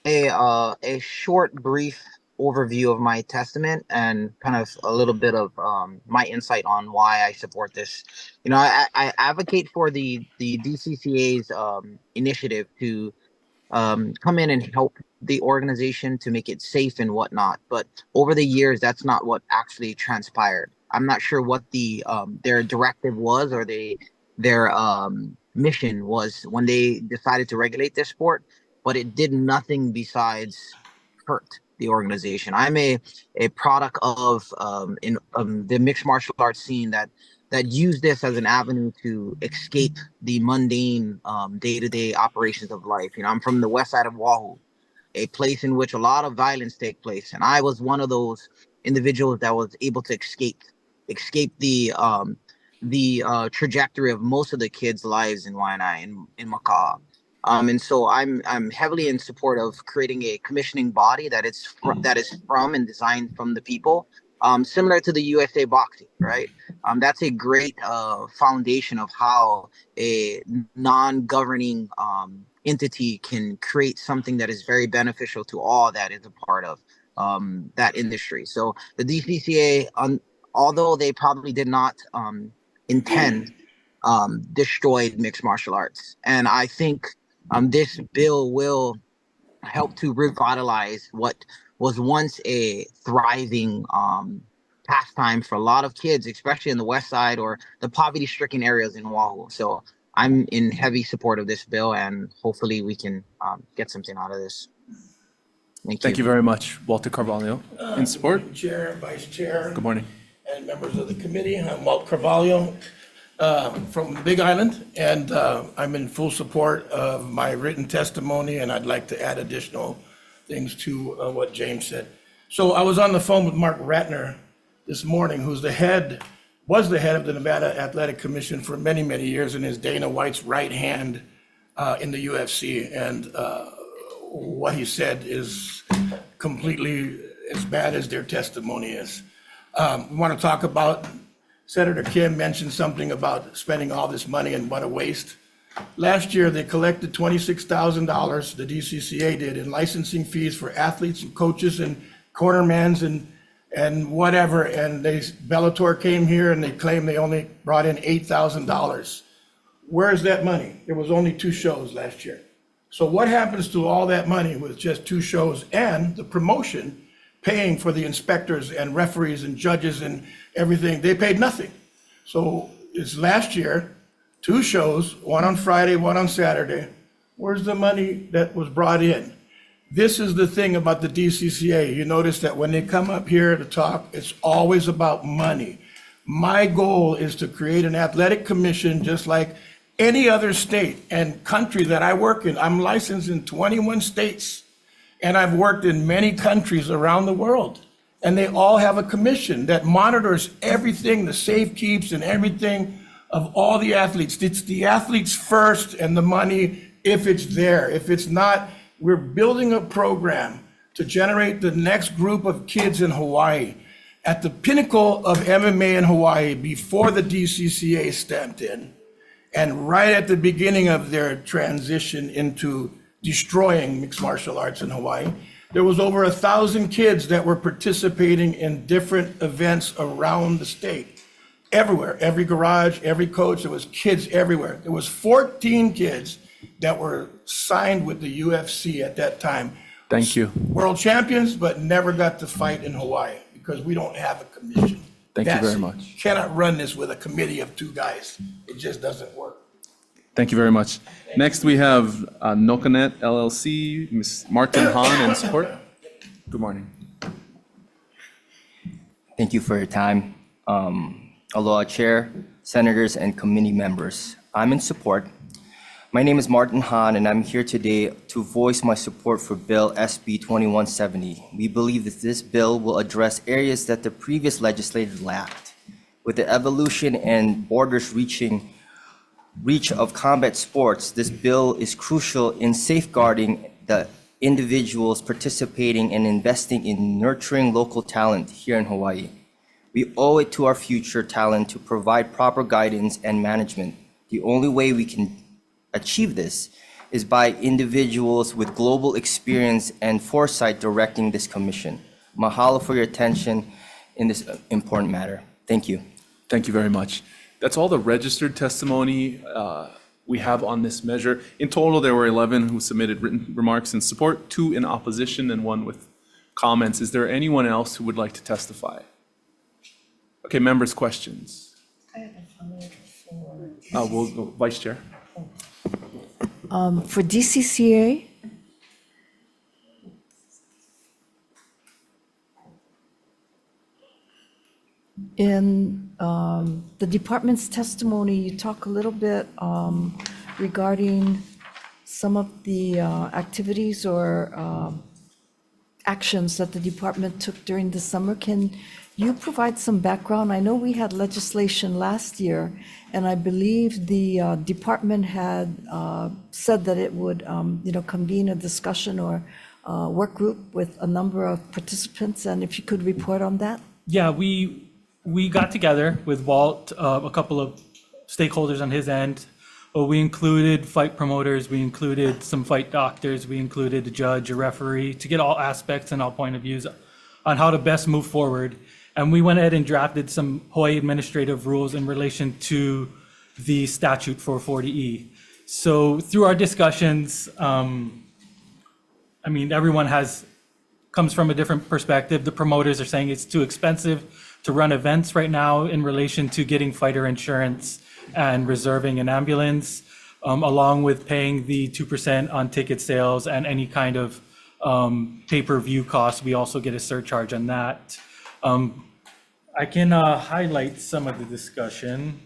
a short, brief overview of my testament and kind of a little bit of my insight on why I support this. You know, I advocate for the DCCA's initiative to come in and help the organization to make it safe and whatnot. But over the years, that's not what actually transpired. I'm not sure what their directive was or their mission was when they decided to regulate this sport, but it did nothing besides hurt the organization. I'm a product of the mixed martial arts scene that use this as an avenue to escape the mundane day-to-day operations of life. You know, I'm from the west side of Oahu, a place in which a lot of violence take place, and I was one of those individuals that was able to escape the trajectory of most of the kids' lives in Waianae, in Maka'a. And so I'm heavily in support of creating a commissioning body that is from and designed from the people, similar to the USA Boxing, right? That's a great foundation of how a non-governing entity can create something that is very beneficial to all that is a part of that industry. So the DCCA, although they probably did not intend, destroyed mixed martial arts. And I think this bill will help to revitalize what was once a thriving pastime for a lot of kids, especially in the west side or the poverty-stricken areas in Oahu. So I'm in heavy support of this bill, and hopefully we can get something out of this. Thank you very much. Walter Carvalho in support. Chair, Vice Chair. Good morning. And members of the committee. I'm Walt Carvalho from Big Island, and I'm in full support of my written testimony, and I'd like to add additional things to what James said. So I was on the phone with Mark Ratner this morning, who's was the head of the Nevada Athletic Commission for many, many years, and is Dana White's right hand in the UFC. And what he said is completely as bad as their testimony is. We want to talk about, Senator Kim mentioned something about spending all this money and what a waste. Last year, they collected $26,000, the DCCA did, in licensing fees for athletes and coaches and cornermans and whatever. And Bellator came here and they claimed they only brought in $8,000. Where's that money? There was only 2 shows last year. So what happens to all that money with just 2 shows and the promotion, paying for the inspectors and referees and judges and everything? They paid nothing. So it's last year, 2 shows, one on Friday, one on Saturday. Where's the money that was brought in? This is the thing about the DCCA. You notice that when they come up here to talk, it's always about money. My goal is to create an athletic commission just like any other state and country that I work in. I'm licensed in 21 states, and I've worked in many countries around the world. And they all have a commission that monitors everything, the safekeeps and everything of all the athletes. It's the athletes first and the money if it's there. If it's not, we're building a program to generate the next group of kids in Hawaii. At the pinnacle of MMA in Hawaii before the DCCA stepped in, and right at the beginning of their transition into destroying mixed martial arts in Hawaii, there was over 1,000 kids that were participating in different events around the state. Everywhere, every garage, every coach, there was kids everywhere. There was 14 kids that were signed with the UFC at that time. Thank you. World champions, but never got to fight in Hawaii because we don't have a commission. Thank you very much. Cannot run this with a committee of 2 guys. It just doesn't work. Thank you very much. Next, we have Nokanet LLC, Ms. Martin Hahn, in support. Good morning. Thank you for your time. Aloha Chair, Senators, and committee members. I'm in support. My name is Martin Hahn, and I'm here today to voice my support for Bill SB 2170. We believe that this bill will address areas that the previous legislature lacked. With the evolution and borders reach of combat sports, this bill is crucial in safeguarding the individuals participating and investing in nurturing local talent here in Hawaii. We owe it to our future talent to provide proper guidance and management. The only way we can achieve this is by individuals with global experience and foresight directing this commission. Mahalo for your attention in this important matter. Thank you. Thank you very much. That's all the registered testimony we have on this measure. In total, there were 11 who submitted written remarks in support, 2 in opposition, and 1 with comments. Is there anyone else who would like to testify? Okay, members' questions. I have a comment for. We'll go, Vice Chair. For DCCA, in the department's testimony, you talk a little bit regarding some of the activities or actions that the department took during the summer. Can you provide some background? I know we had legislation last year, and I believe the department had said that it would, convene a discussion or work group with a number of participants, and if you could report on that? Yeah, we got together with Walt, a couple of stakeholders on his end. We included fight promoters, we included some fight doctors, we included a judge, a referee, to get all aspects and all point of views on how to best move forward. And we went ahead and drafted some Hawaii administrative rules in relation to the statute 440E. So through our discussions, everyone comes from a different perspective. The promoters are saying it's too expensive to run events right now in relation to getting fighter insurance and reserving an ambulance, along with paying the 2% on ticket sales and any kind of pay-per-view costs. We also get a surcharge on that. I can highlight some of the discussion.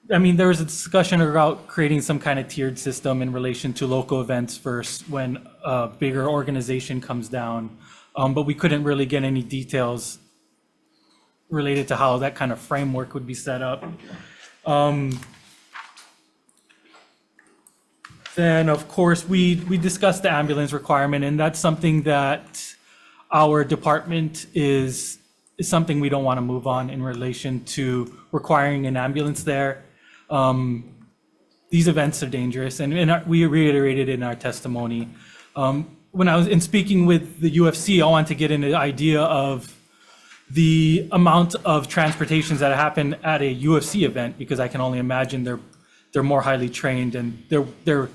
There was a discussion about creating some kind of tiered system in relation to local events first when a bigger organization comes down. But we couldn't really get any details related to how that kind of framework would be set up. Then, of course, we discussed the ambulance requirement, and that's something that our department is something we don't want to move on in relation to requiring an ambulance there. These events are dangerous, and we reiterated in our testimony. When I was in speaking with the UFC, I wanted to get into the idea of the amount of transportations that happen at a UFC event, because I can only imagine they're more highly trained and they're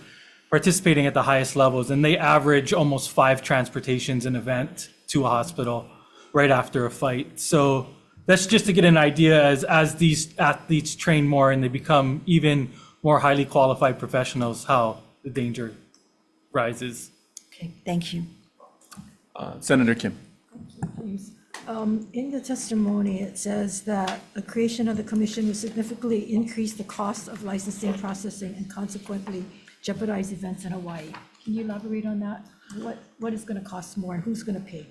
participating at the highest levels, and they average almost 5 transportations an event to a hospital. right after a fight. So that's just to get an idea as these athletes train more and they become even more highly qualified professionals, how the danger rises. Okay, thank you. Senator Kim. James. In the testimony, it says that the creation of the commission will significantly increase the cost of licensing, processing, and consequently jeopardize events in Hawaii. Can you elaborate on that? What is going to cost more and who's going to pay?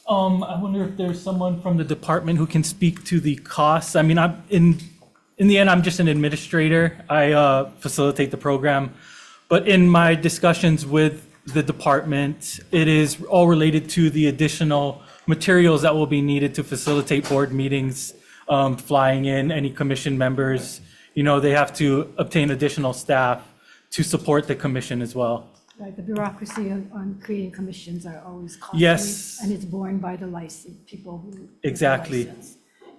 I wonder if there's someone from the department who can speak to the costs. I mean, in the end, I'm just an administrator. I facilitate the program. But in my discussions with the department, it is all related to the additional materials that will be needed to facilitate board meetings, flying in any commission members. You know, they have to obtain additional staff to support the commission as well. Right, the bureaucracy on creating commissions are always costly. Yes. And it's borne by the licensed people who. Exactly.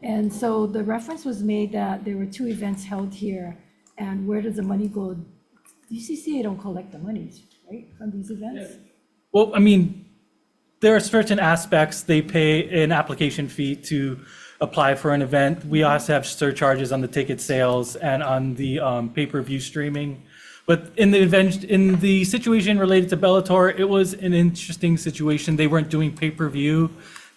And so the reference was made that there were 2 events held here, and where does the money go? DCCA don't collect the monies, right, from these events? Well, I mean, there are certain aspects, they pay an application fee to apply for an event. We also have surcharges on the ticket sales and on the pay-per-view streaming. But in the situation related to Bellator, it was an interesting situation. They weren't doing pay-per-view.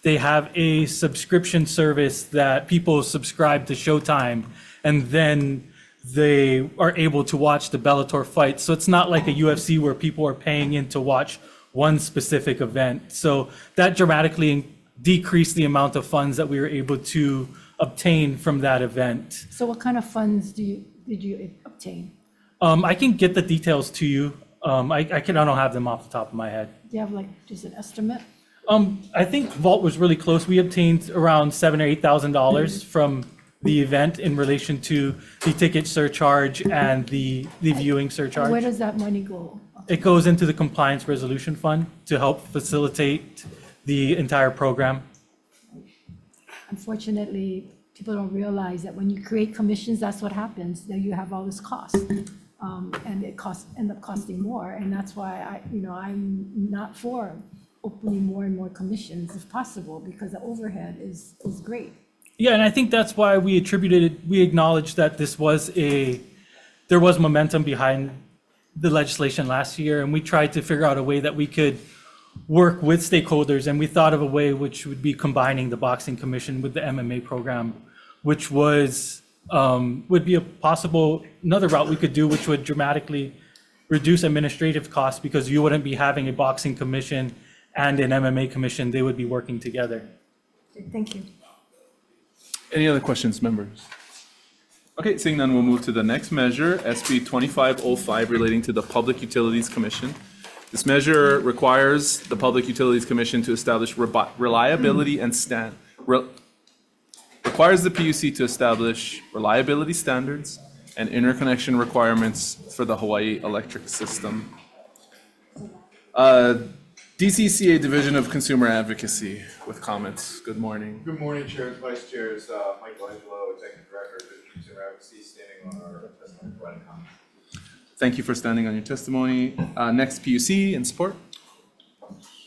They have a subscription service that people subscribe to Showtime, and then they are able to watch the Bellator fight. So it's not like a UFC where people are paying in to watch one specific event. So that dramatically decreased the amount of funds that we were able to obtain from that event. So what kind of funds did you obtain? I can get the details to you. I don't have them off the top of my head. Do you have like just an estimate? I think Vault was really close. We obtained around $7,000 or $8,000 from the event in relation to the ticket surcharge and the viewing surcharge. Where does that money go? It goes into the compliance resolution fund to help facilitate the entire program. Unfortunately, people don't realize that when you create commissions, that's what happens, that you have all this cost. And it end up costing more. And that's why I'm not for opening more and more commissions if possible, because the overhead is great. Yeah, and I think that's why we acknowledged that there was momentum behind the legislation last year, and we tried to figure out a way that we could work with stakeholders, and we thought of a way which would be combining the boxing commission with the MMA program, which would be another route we could do, which would dramatically reduce administrative costs, because you wouldn't be having a boxing commission and an MMA commission. They would be working together. Thank you. Any other questions, members? Okay, seeing none, we'll move to the next measure, SB 2505, relating to the Public Utilities Commission. This measure requires the Public Utilities Commission to establish reliability and requires the PUC to establish reliability standards and interconnection requirements for the Hawaii electric system. DCCA Division of Consumer Advocacy with comments. Good morning. Good morning, Chairs, Vice Chairs. Michael Angelo, Executive Director of Division of Consumer Advocacy, standing on our testimony providing comments. Thank you for standing on your testimony. Next, PUC in support.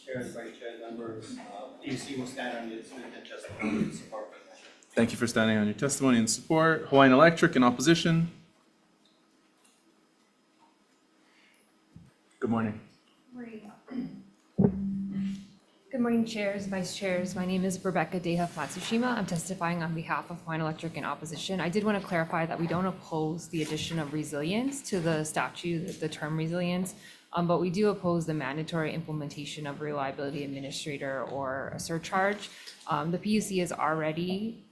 Chairs, Vice Chair, members, PUC will stand on its testimony in support. Thank you for standing on your testimony in support. Hawaiian Electric in opposition. Good morning. Good morning, chairs, vice chairs. My name is Rebecca Deha Matsushima. I'm testifying on behalf of Hawaiian Electric in opposition. I did want to clarify that we don't oppose the addition of resilience to the statute, the term resilience, but we do oppose the mandatory implementation of reliability administrator or a surcharge. The PUC is already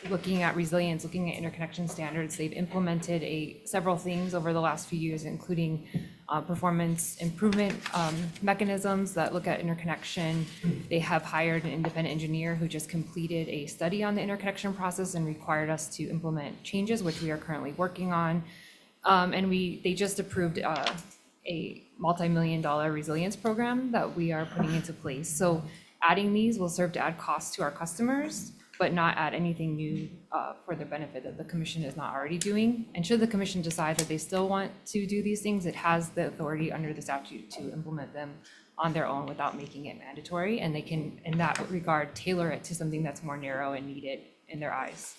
looking at resilience, looking at interconnection standards. They've implemented several things over the last few years, including performance improvement mechanisms that look at interconnection. They have hired an independent engineer who just completed a study on the interconnection process and required us to implement changes, which we are currently working on. And they just approved a multi-million-dollar resilience program that we are putting into place. So adding these will serve to add costs to our customers, but not add anything new for their benefit that the commission is not already doing. And should the commission decide that they still want to do these things, it has the authority under the statute to implement them on their own without making it mandatory. And they can, in that regard, tailor it to something that's more narrow and needed in their eyes.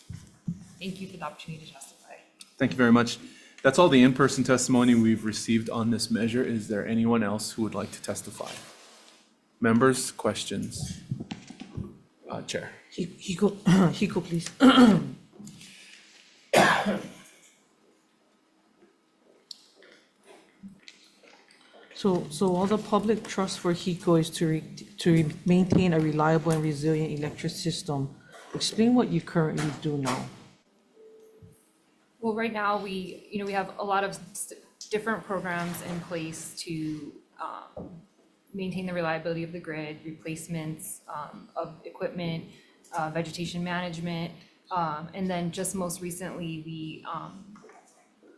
Thank you for the opportunity to testify. Thank you very much. That's all the in-person testimony we've received on this measure. Is there anyone else who would like to testify? Members, questions? Chair. Hiko, please. So all the public trust for HECO is to maintain a reliable and resilient electric system. Explain what you currently do now. Well, right now, we have a lot of different programs in place to maintain the reliability of the grid, replacements of equipment, vegetation management, and then just most recently, we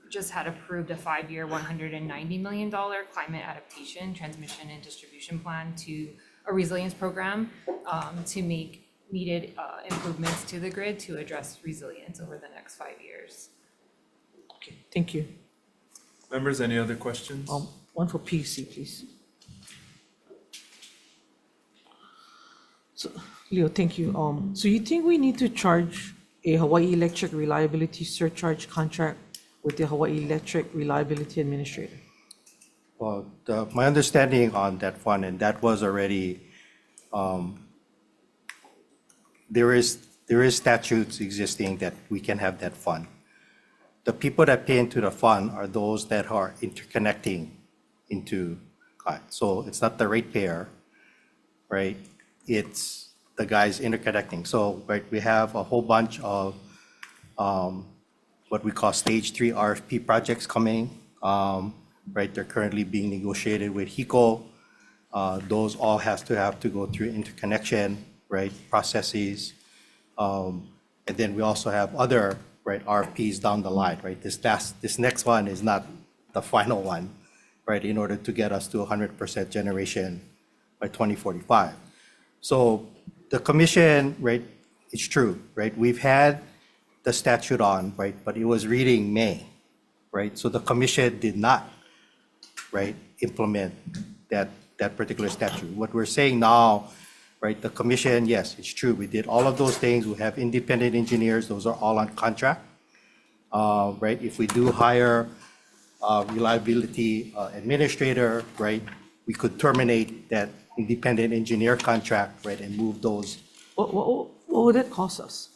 just had approved a 5-year, $190 million climate adaptation, transmission, and distribution plan to a resilience program to make needed improvements to the grid to address resilience over the next 5 years. Okay, thank you. Members, any other questions? One for PC, please. So, Leo, thank you. So you think we need to charge a Hawaii Electric reliability surcharge contract with the Hawaii Electric Reliability Administrator? Well, my understanding on that fund, and that was already, there is statutes existing that we can have that fund. The people that pay into the fund are those that are interconnecting into, so it's not the ratepayer, right? It's the guys interconnecting. So, right, we have a whole bunch of what we call stage 3 RFP projects coming, right? They're currently being negotiated with HECO. Those all have to go through interconnection, right, processes. And then we also have other, right, RFPs down the line, right? This next one is not the final one, right, in order to get us to 100% generation by 2045. So the commission, right, it's true, right? We've had the statute on, right, but it was reading May, right? So the commission did not, right, implement that particular statute. What we're saying now, right, the commission, yes, it's true. We did all of those things. We have independent engineers. Those are all on contract, right? If we do hire a reliability administrator, right, we could terminate that independent engineer contract, right, and move those. What would it cost us?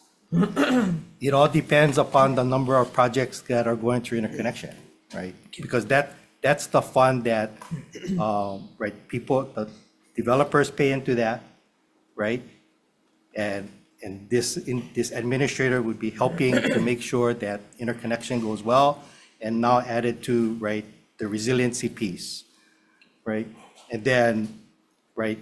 It all depends upon the number of projects that are going through interconnection, right? Because that's the fund that, right, the developers pay into that, right? And this administrator would be helping to make sure that interconnection goes well, and now added to, right, the resiliency piece, right? And then, right,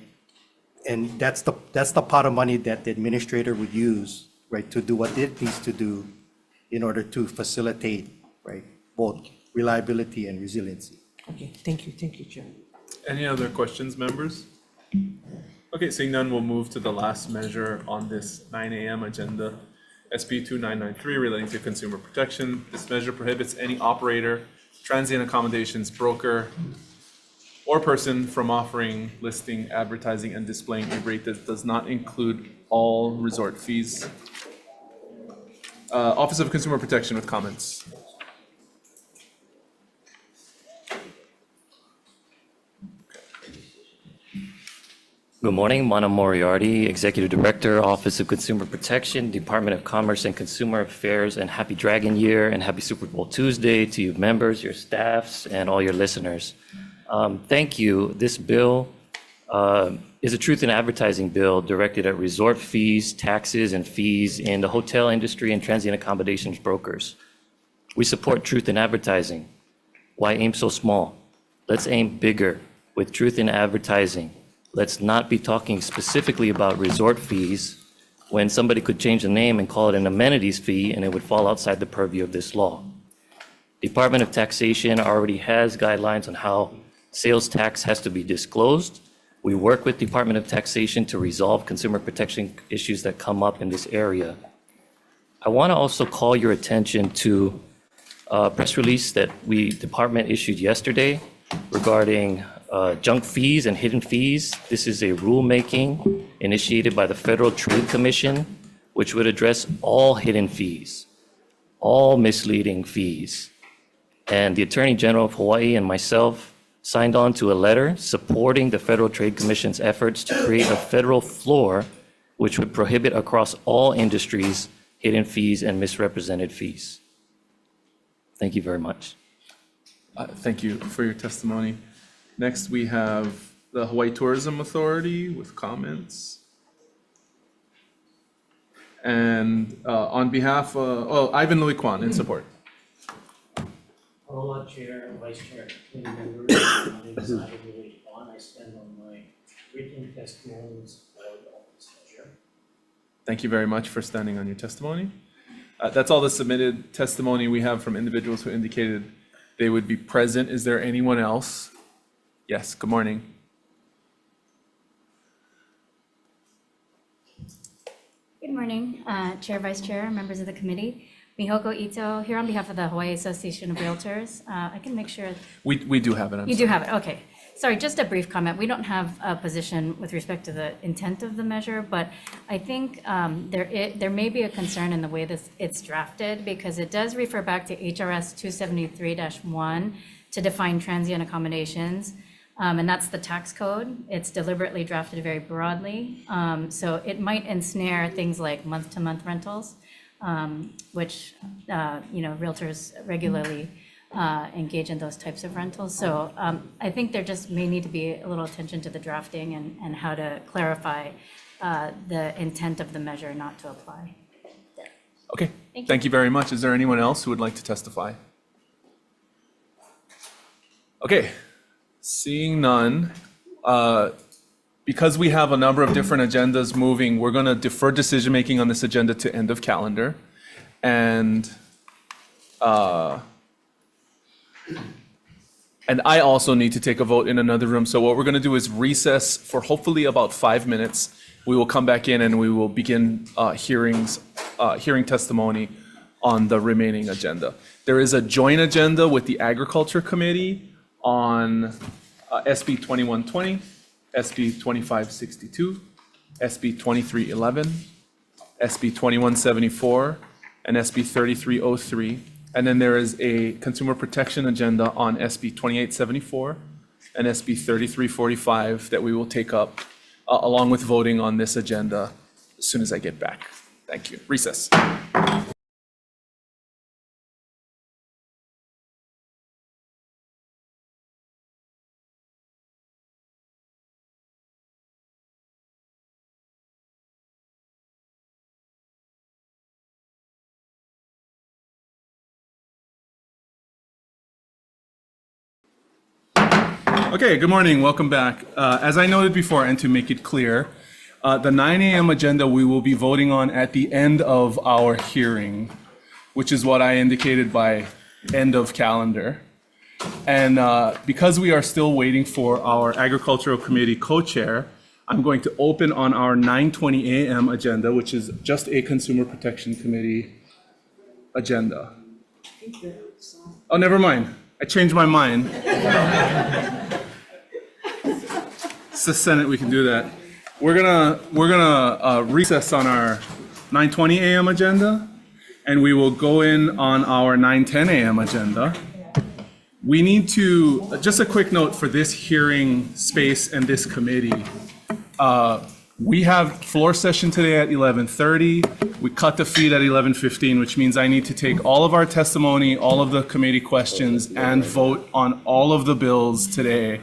and that's the pot of money that the administrator would use, right, to do what it needs to do in order to facilitate, right, both reliability and resiliency. Okay, thank you, Chair. Any other questions, members? Okay, seeing none, we'll move to the last measure on this 9 a.m. agenda, SB 2993 relating to consumer protection. This measure prohibits any operator, transient accommodations broker, or person from offering, listing, advertising, and displaying a rate that does not include all resort fees. Office of Consumer Protection with comments. Good morning, Mana Moriarty, Executive Director, Office of Consumer Protection, Department of Commerce and Consumer Affairs, and happy Dragon Year and happy Super Bowl Tuesday to you members, your staffs, and all your listeners. Thank you. This bill is a truth in advertising bill directed at resort fees, taxes, and fees in the hotel industry and transient accommodations brokers. We support truth in advertising. Why aim so small? Let's aim bigger with truth in advertising. Let's not be talking specifically about resort fees when somebody could change the name and call it an amenities fee and it would fall outside the purview of this law. Department of Taxation already has guidelines on how sales tax has to be disclosed. We work with Department of Taxation to resolve consumer protection issues that come up in this area. I want to also call your attention to a press release that department issued yesterday regarding junk fees and hidden fees. This is a rulemaking initiated by the Federal Trade Commission, which would address all hidden fees, all misleading fees. And the Attorney General of Hawaii and myself signed on to a letter supporting the Federal Trade Commission's efforts to create a federal floor which would prohibit across all industries hidden fees and misrepresented fees. Thank you very much. Thank you for your testimony. Next, we have the Hawaii Tourism Authority with comments. And on behalf of, Ivan Louis Kwan in support. Aloha, Chair, Vice Chair, committee members. My name is Ivan Louis Kwan. I stand on my written testimony in support of this measure. Thank you very much for standing on your testimony. That's all the submitted testimony we have from individuals who indicated they would be present. Is there anyone else? Yes, good morning. Good morning, Chair, Vice Chair, members of the committee. Mihoko Ito, here on behalf of the Hawaii Association of Realtors. I can make sure. We do have it. You do have it, okay. Sorry, just a brief comment. We don't have a position with respect to the intent of the measure, but I think there may be a concern in the way it's drafted because it does refer back to HRS 273-1 to define transient accommodations. And that's the tax code. It's deliberately drafted very broadly. So it might ensnare things like month-to-month rentals, which, realtors regularly engage in those types of rentals. So I think there just may need to be a little attention to the drafting and how to clarify the intent of the measure not to apply. Okay, thank you very much. Is there anyone else who would like to testify? Okay. Seeing none, because we have a number of different agendas moving, we're going to defer decision-making on this agenda to end of calendar. And I also need to take a vote in another room. So what we're going to do is recess for hopefully about 5 minutes. We will come back in and we will begin hearing testimony on the remaining agenda. There is a joint agenda with the Agriculture Committee on SB 2120, SB 2562, SB 2311, SB 2174, and SB 3303. And then there is a consumer protection agenda on SB 2874 and SB 3345 that we will take up along with voting on this agenda as soon as I get back. Thank you. Recess. Okay, good morning. Welcome back. As I noted before, and to make it clear, the 9 a.m. agenda we will be voting on at the end of our hearing, which is what I indicated by end of calendar. And because we are still waiting for our Agricultural Committee co-chair, I'm going to open on our 9:20 a.m. agenda, which is just a Consumer Protection Committee agenda. Oh, never mind. I changed my mind. It's the Senate, we can do that. We're gonna recess on our 9:20 a.m. agenda, and we will go in on our 9:10 a.m. agenda. We need to, just a quick note for this hearing space and this committee. We have floor session today at 11:30. We cut the feed at 11:15, which means I need to take all of our testimony, all of the committee questions, and vote on all of the bills today,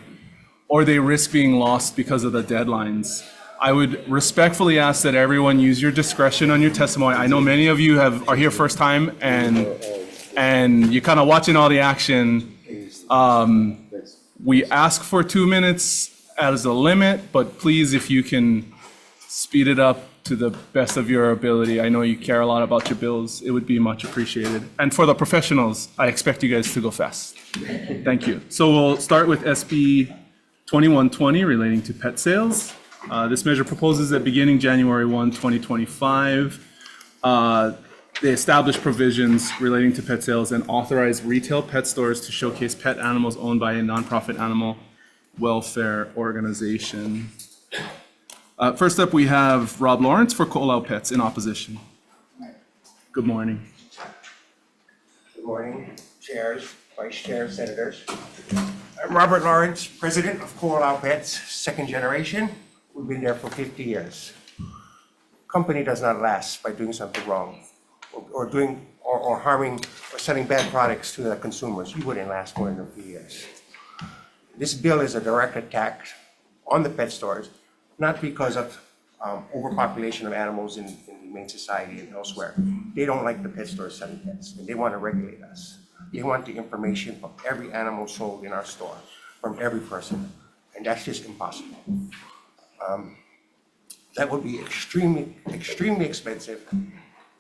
or they risk being lost because of the deadlines. I would respectfully ask that everyone use your discretion on your testimony. I know many of you are here first time and you're kind of watching all the action. We ask for 2 minutes as a limit, but please, if you can speed it up to the best of your ability. I know you care a lot about your bills. It would be much appreciated. And for the professionals, I expect you guys to go fast. Thank you. So we'll start with SB 2120 relating to pet sales. This measure proposes that beginning January 1, 2025, they establish provisions relating to pet sales and authorize retail pet stores to showcase pet animals owned by a nonprofit animal welfare organization. First up, we have Rob Lawrence for Ko'olau Pets in opposition. Good morning. Good morning, chairs, vice chairs, senators. I'm Robert Lawrence, president of Ko'olau Pets, second generation. We've been there for 50 years. Company does not last by doing something wrong or harming or selling bad products to the consumers. You wouldn't last more than a few years. This bill is a direct attack on the pet stores, not because of overpopulation of animals in the Humane Society and elsewhere. They don't like the pet stores selling pets, and they want to regulate us. They want the information from every animal sold in our store, from every person, and that's just impossible. That would be extremely, extremely expensive.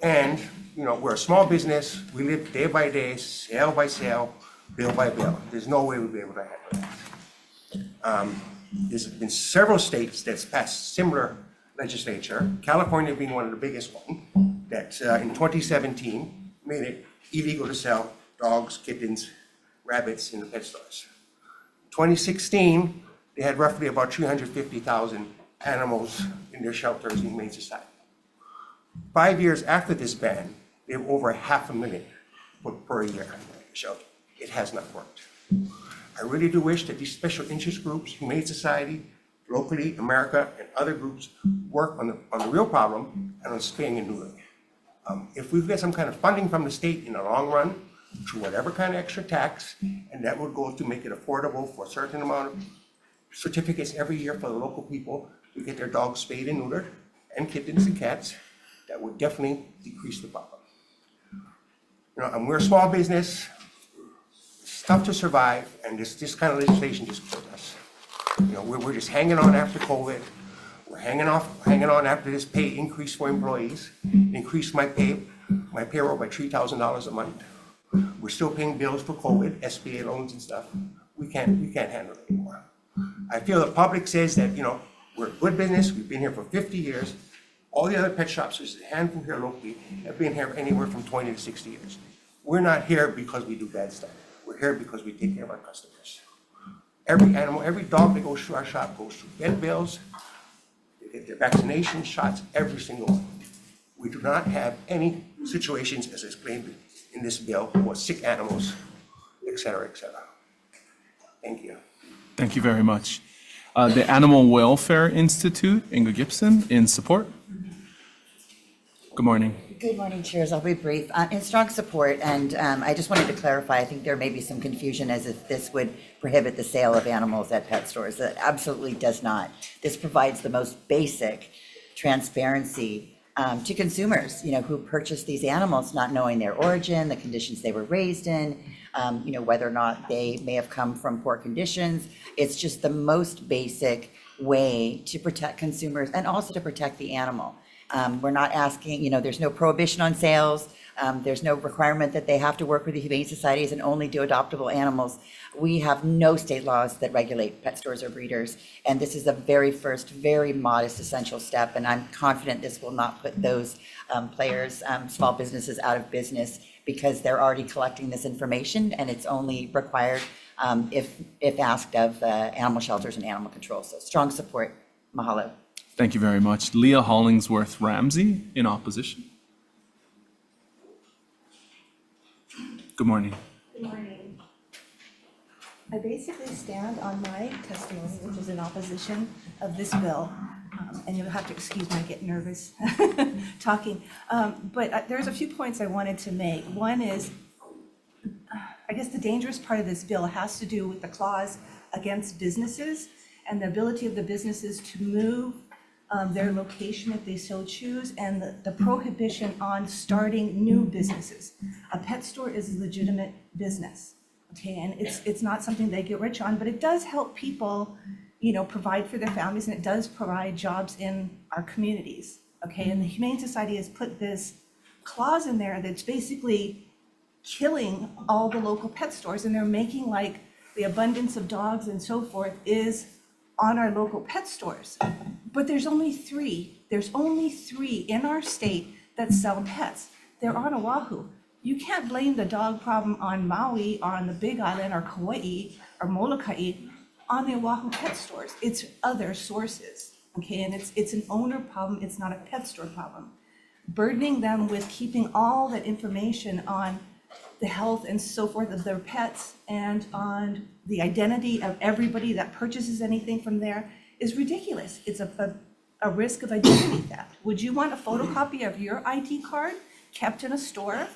And, you know, we're a small business. We live day by day, sale by sale, bill by bill. There's no way we'd be able to handle that. There's been several states that's passed similar legislature, California being one of the biggest ones, that in 2017 made it illegal to sell dogs, kittens, rabbits in the pet stores. 2016, they had roughly about 350,000 animals in their shelters in Humane Society. 5 years after this ban, they have over 500,000 per year. So it has not worked. I really do wish that these special interest groups, Humane Society, locally, America, and other groups work on the real problem and on spaying and neutering. If we get some kind of funding from the state in the long run, through whatever kind of extra tax, and that would go to make it affordable for a certain amount of certificates every year for the local people to get their dogs spayed and neutered, and kittens and cats, that would definitely decrease the problem. You know, and we're a small business. It's tough to survive, and this kind of legislation just killed us. You know, we're just hanging on after COVID. We're hanging on after this pay increase for employees. Increased my payroll by $3,000 a month. We're still paying bills for COVID, SBA loans and stuff. We can't handle it anymore. I feel the public says that, you know, we're a good business. We've been here for 50 years. All the other pet shops, there's a handful here locally, have been here anywhere from 20 to 60 years. We're not here because we do bad stuff. We're here because we take care of our customers. Every animal, every dog that goes through our shop goes through vet bills, they get their vaccination shots, every single one. We do not have any situations, as explained in this bill, for sick animals, et cetera, et cetera. Thank you. Thank you very much. The Animal Welfare Institute, Inga Gibson, in support. Good morning. Good morning, chairs. I'll be brief. In strong support, and I just wanted to clarify, I think there may be some confusion as if this would prohibit the sale of animals at pet stores. That absolutely does not. This provides the most basic transparency to consumers, you know, who purchase these animals not knowing their origin, the conditions they were raised in, you know, whether or not they may have come from poor conditions. It's just the most basic way to protect consumers and also to protect the animal. We're not asking, you know, there's no prohibition on sales. There's no requirement that they have to work with the Humane Societies and only do adoptable animals. We have no state laws that regulate pet stores or breeders. And this is the very first, very modest, essential step. And I'm confident this will not put those players, small businesses out of business, because they're already collecting this information, and it's only required if asked of animal shelters and animal control. So strong support. Mahalo. Thank you very much. Leah Hollingsworth Ramsey in opposition. Good morning. Good morning. I basically stand on my testimony, which is in opposition of this bill. And you'll have to excuse me, I get nervous talking. But there's a few points I wanted to make. One is, I guess the dangerous part of this bill has to do with the clause against businesses and the ability of the businesses to move their location if they so choose, and the prohibition on starting new businesses. A pet store is a legitimate business, okay? And it's not something they get rich on, but it does help people, you know, provide for their families, and it does provide jobs in our communities, okay? And the Humane Society has put this clause in there that's basically killing all the local pet stores, and they're making like the abundance of dogs and so forth is on our local pet stores. But there's only three in our state that sell pets. They're on Oahu. You can't blame the dog problem on Maui or on the Big Island or Kauai or Molokai. on the Oahu pet stores. It's other sources, okay? And it's an owner problem, it's not a pet store problem. Burdening them with keeping all that information on the health and so forth of their pets and on the identity of everybody that purchases anything from there is ridiculous. It's a risk of identity theft. Would you want a photocopy of your ID card kept in a store?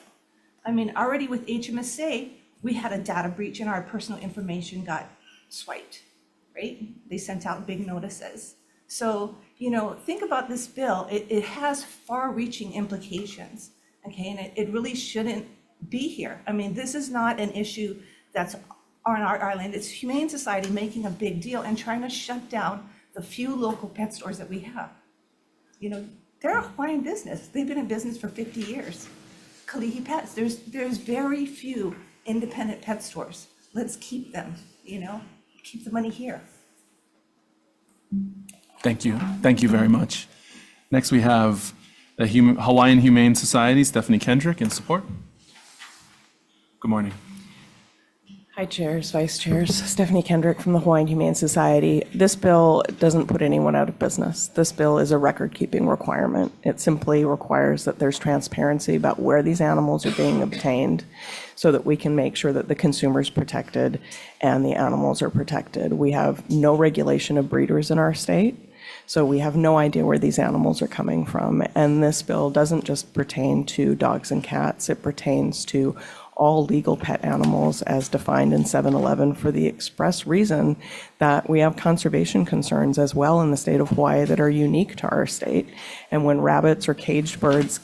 I mean, already with HMSA, we had a data breach and our personal information got swiped, right? They sent out big notices. So, you know, think about this bill. It has far-reaching implications, okay? And it really shouldn't be here. I mean, this is not an issue that's on our island. It's Humane Society making a big deal and trying to shut down the few local pet stores that we have. You know, they're a Hawaiian business. They've been in business for 50 years. Kalihi Pets, there's very few independent pet stores. Let's keep them, you know, keep the money here. Thank you. Thank you very much. Next, we have the Hawaiian Humane Society, Stephanie Kendrick, in support. Good morning. Hi, Chairs, Vice Chairs. Stephanie Kendrick from the Hawaiian Humane Society. This bill doesn't put anyone out of business. This bill is a record-keeping requirement. It simply requires that there's transparency about where these animals are being obtained so that we can make sure that the consumer's protected and the animals are protected. We have no regulation of breeders in our state, so we have no idea where these animals are coming from. And this bill doesn't just pertain to dogs and cats. It pertains to all legal pet animals as defined in 711 for the express reason that we have conservation concerns as well in the state of Hawaii that are unique to our state. And when rabbits or caged birds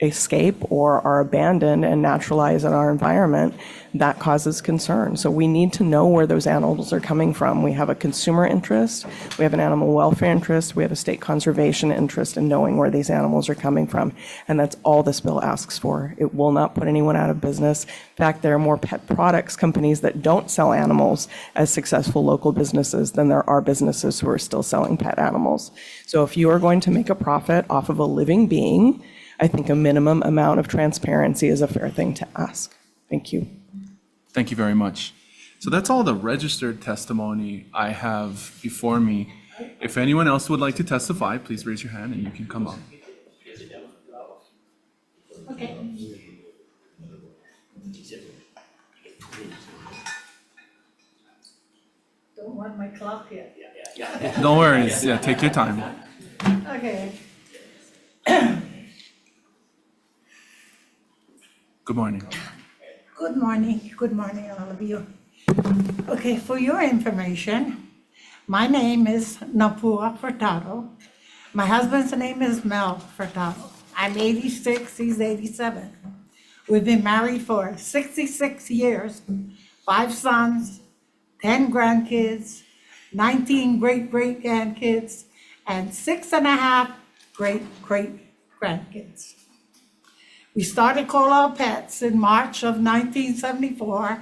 escape or are abandoned and naturalized in our environment, that causes concern. So we need to know where those animals are coming from. We have a consumer interest, we have an animal welfare interest, we have a state conservation interest in knowing where these animals are coming from. And that's all this bill asks for. It will not put anyone out of business. In fact, there are more pet products companies that don't sell animals as successful local businesses than there are businesses who are still selling pet animals. So if you are going to make a profit off of a living being, I think a minimum amount of transparency is a fair thing to ask. Thank you. Thank you very much. So that's all the registered testimony I have before me. If anyone else would like to testify, please raise your hand and you can come up. Okay. Don't want my clock yet. Don't worry, yeah, take your time. Okay. Good morning. Good morning, all of you. Okay, for your information, my name is Napua Furtado. My husband's name is Mel Furtado. I'm 86, he's 87. We've been married for 66 years, 5 sons, 10 grandkids, 19 great-great-grandkids, and 6.5 great-great-grandkids. We started Kola Pets in March of 1974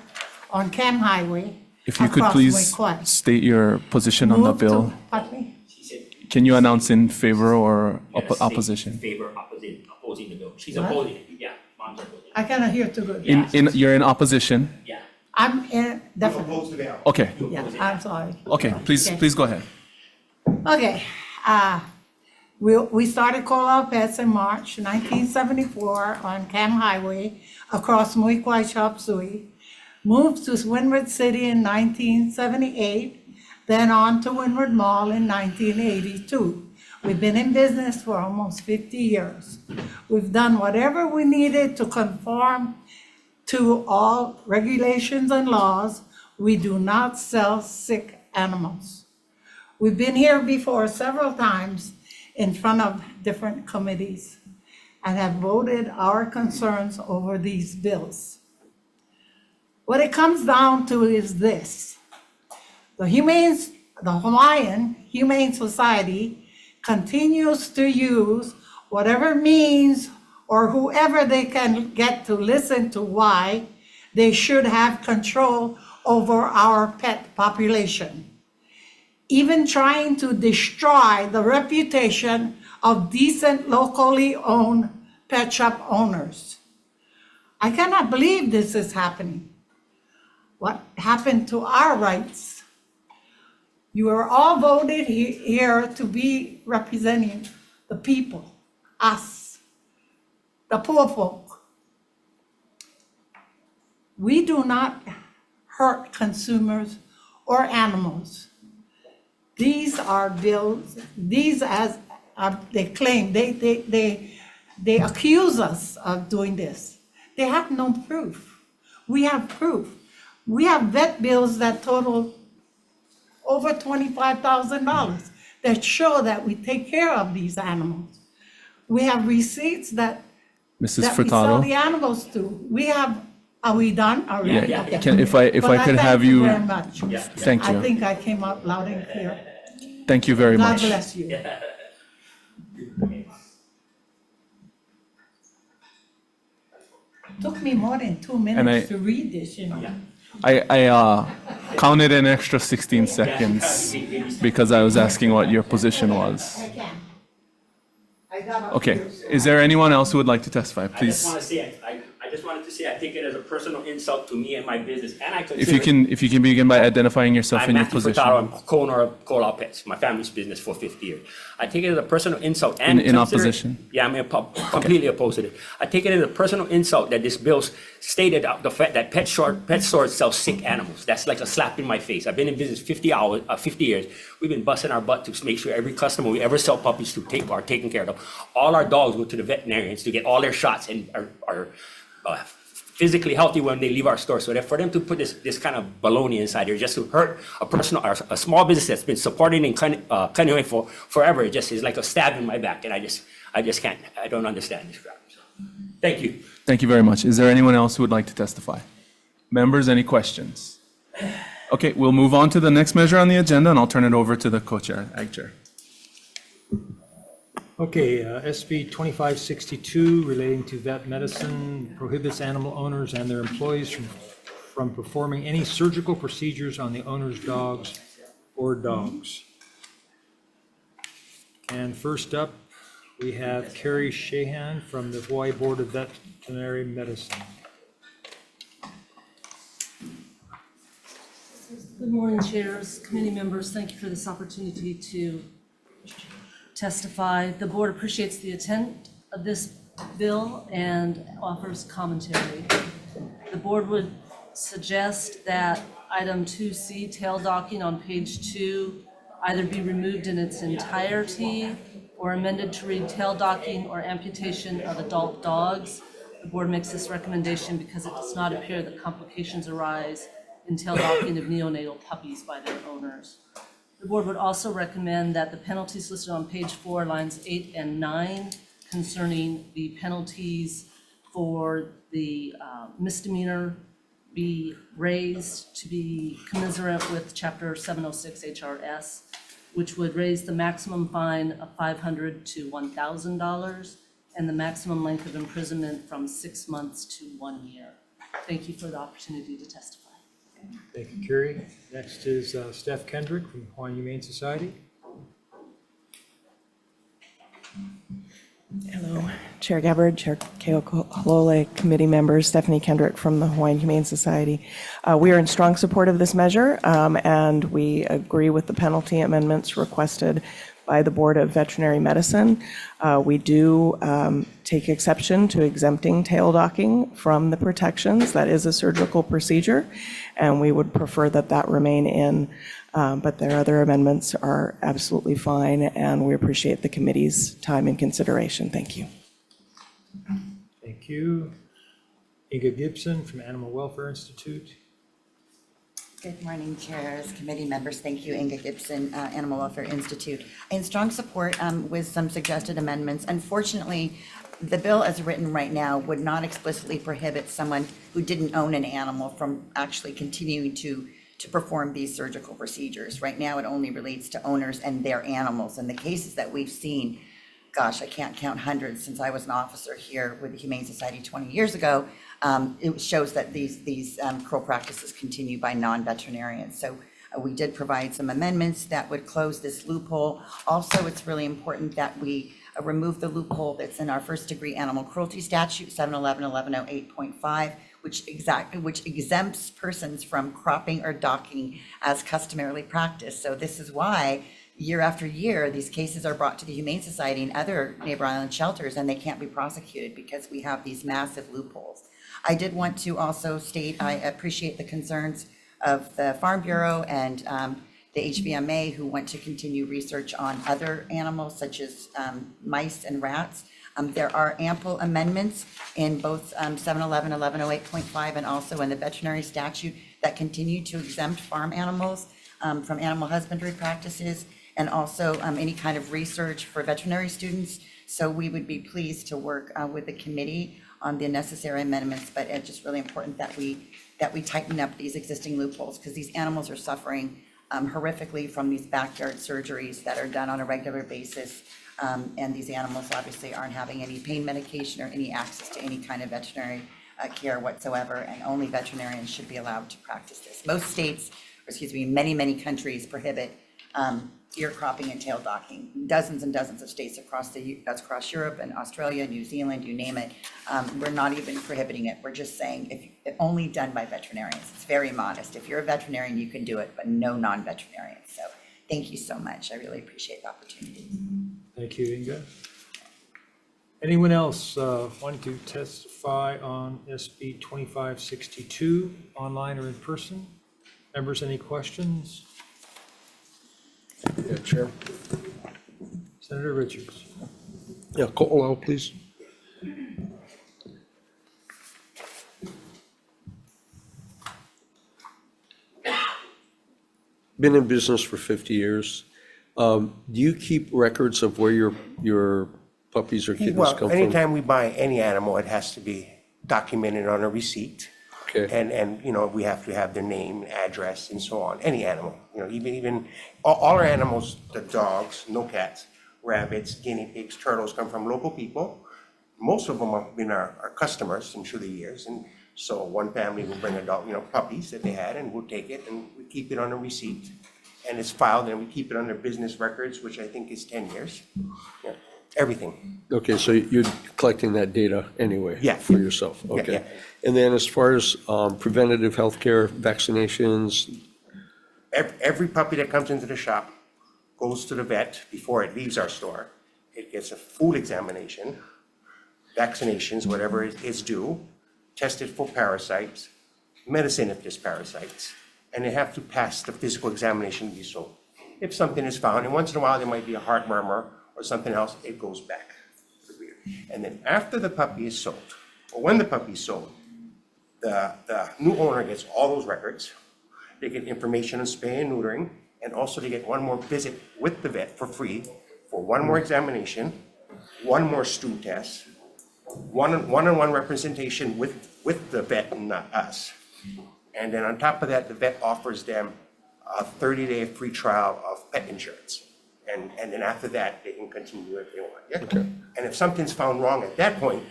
on Cam Highway. If you could across please Waikoi. state your position on the Moved to- bill. Pardon me? Can you announce in favor or opposition? Favor, opposing the bill. She's What? opposing it, yeah, mom's opposing. I cannot hear too good. You're in opposition? Yeah. I'm in, definitely. Okay, Yeah, I'm sorry. okay, please go ahead. Okay, we started Kola Pets in March 1974 on Cam Highway across Muikwai Chop Suey. Moved to Windward City in 1978, then on to Windward Mall in 1982. We've been in business for almost 50 years. We've done whatever we needed to conform to all regulations and laws. We do not sell sick animals. We've been here before several times in front of different committees and have voted our concerns over these bills. What it comes down to is this. The Hawaiian Humane Society continues to use whatever means or whoever they can get to listen to why they should have control over our pet population, even trying to destroy the reputation of decent locally owned pet shop owners. I cannot believe this is happening. What happened to our rights? You are all voted here to be representing the people, us, the poor folk. We do not hurt consumers or animals. These are bills, these as they claim, they accuse us of doing this. They have no proof. We have proof. We have vet bills that total over $25,000 that show that we take care of these animals. We have receipts that Mrs. that we sell the Furtado? animals to. We have, are we done? Are we? Yeah, Okay. if I Well, could have you. Thank you very much. Thank I you. think I came out loud and clear. Thank you very God much. bless you. Took me more than 2 minutes to read this, you know. I counted an extra 16 seconds because I was asking what your position was. Okay, is there anyone else who would like to testify? I just Please, want to say, I just wanted to say, I take it as a personal insult to me and my business, and I consider. if you can begin by identifying yourself I'm and your Matthew position. Furtado. I'm co-owner of Cola Pets, my family's business for 50 years. I take it as a personal insult and In consider- opposition? Yeah, I'm completely opposed to it. I take it as a personal insult that this bill stated the fact that pet stores sell sick animals. That's like a slap in my face. I've been in business 50 years. We've been busting our butt to make sure every customer we ever sell puppies to are taken care of. All our dogs go to the veterinarians to get all their shots and are physically healthy when they leave our store. So that for them to put this kind of baloney inside there just to hurt a small business that's been supporting in Kaneohe for forever, it just is like a stab in my back. And I just can't, I don't understand this crap. So, thank you. Thank you very much. Is there anyone else who would like to testify? Members, any questions? Okay, we'll move on to the next measure on the agenda, and I'll turn it over to the co-chair, Ag Chair. Okay, SB 2562 relating to vet medicine prohibits animal owners and their employees from performing any surgical procedures on the owner's dogs or dogs. And first up, we have Carrie Shahan from the Hawaii Board of Veterinary Medicine. Good morning, chairs, committee members. Thank you for this opportunity to testify. The board appreciates the intent of this bill and offers commentary. The board would suggest that item 2C, tail docking on page 2, either be removed in its entirety or amended to read tail docking or amputation of adult dogs. The board makes this recommendation because it does not appear that complications arise in tail docking of neonatal puppies by their owners. The board would also recommend that the penalties listed on page 4, lines 8 and 9, concerning the penalties for the misdemeanor be raised to be commensurate with Chapter 706 HRS, which would raise the maximum fine of $500 to $1,000 and the maximum length of imprisonment from 6 months to 1 year. Thank you for the opportunity to testify. Thank you, Carrie. Next is Steph Kendrick from Hawai'i Humane Society. Hello, Chair Gabbard, Chair Keokalole, committee members, Stephanie Kendrick from the Hawaiian Humane Society. We are in strong support of this measure, and we agree with the penalty amendments requested by the Board of Veterinary Medicine. We do take exception to exempting tail docking from the protections. That is a surgical procedure, and we would prefer that that remain in. But their other amendments are absolutely fine, and we appreciate the committee's time and consideration. Thank you. Thank you. Inga Gibson from Animal Welfare Institute. Good morning, chairs, committee members. Thank you, Inga Gibson, Animal Welfare Institute. In strong support with some suggested amendments. Unfortunately, the bill as written right now would not explicitly prohibit someone who didn't own an animal from actually continuing to perform these surgical procedures. Right now, it only relates to owners and their animals. And the cases that we've seen, gosh, I can't count hundreds since I was an officer here with the Humane Society 20 years ago. It shows that these cruel practices continue by non-veterinarians. So we did provide some amendments that would close this loophole. Also, it's really important that we remove the loophole that's in our first degree animal cruelty statute, 711-1108.5, which exempts persons from cropping or docking as customarily practiced. So this is why year after year, these cases are brought to the Humane Society and other neighbor island shelters, and they can't be prosecuted because we have these massive loopholes. I did want to also state, I appreciate the concerns of the Farm Bureau and the HVMA, who want to continue research on other animals such as mice and rats. There are ample amendments in both 711, 1108.5, and also in the veterinary statute that continue to exempt farm animals from animal husbandry practices, and also any kind of research for veterinary students. So we would be pleased to work with the committee on the necessary amendments, but it's just really important that we tighten up these existing loopholes, because these animals are suffering horrifically from these backyard surgeries that are done on a regular basis. And these animals obviously aren't having any pain medication or any access to any kind of veterinary care whatsoever, and only veterinarians should be allowed to practice this. Most states, or excuse me, many countries prohibit ear cropping and tail docking. Dozens and dozens of states across Europe and Australia, New Zealand, you name it. We're not even prohibiting it. We're just saying if only done by veterinarians. It's very modest. If you're a veterinarian, you can do it, but no non-veterinarians. So thank you so much. I really appreciate the opportunity. Thank you, Inga. Anyone else wanting to testify on SB 2562, online or in person? Members, any questions? Yeah, Chair. Senator Richards. Yeah, call aloud, please. Been in business for 50 years. Do you keep records of where your puppies or kittens Well, come from? anytime we buy any animal, it has to be documented on a receipt. Okay. And we have to have their name, address, and so on. Any animal, even all our animals, the dogs, no cats, rabbits, guinea pigs, turtles come from local people. Most of them have been our customers through the years. And so one family will bring a dog, puppies that they had, and we'll take it and we keep it on a receipt. And it's filed, and we keep it under business records, which I think is 10 years. Yeah, everything. Okay, so you're collecting that data anyway? Yeah. For yourself? Yeah, Okay. yeah. And then as far as preventative healthcare, vaccinations? Every puppy that comes into the shop goes to the vet before it leaves our store. It gets a food examination, vaccinations, whatever is due, tested for parasites, medicine if there's parasites, and they have to pass the physical examination to be sold. If something is found, and once in a while there might be a heart murmur or something else, it goes back to the breeder. And then after the puppy is sold, or when the puppy is sold, the new owner gets all those records. They get information on spay and neutering, and also they get one more visit with the vet for free for one more examination, one more stool test, one-on-one representation with the vet and not us. And then on top of that, the vet offers them a 30-day free trial of pet insurance. And then after that, they can continue if they want. Yeah? Okay. And if something's found wrong at that point,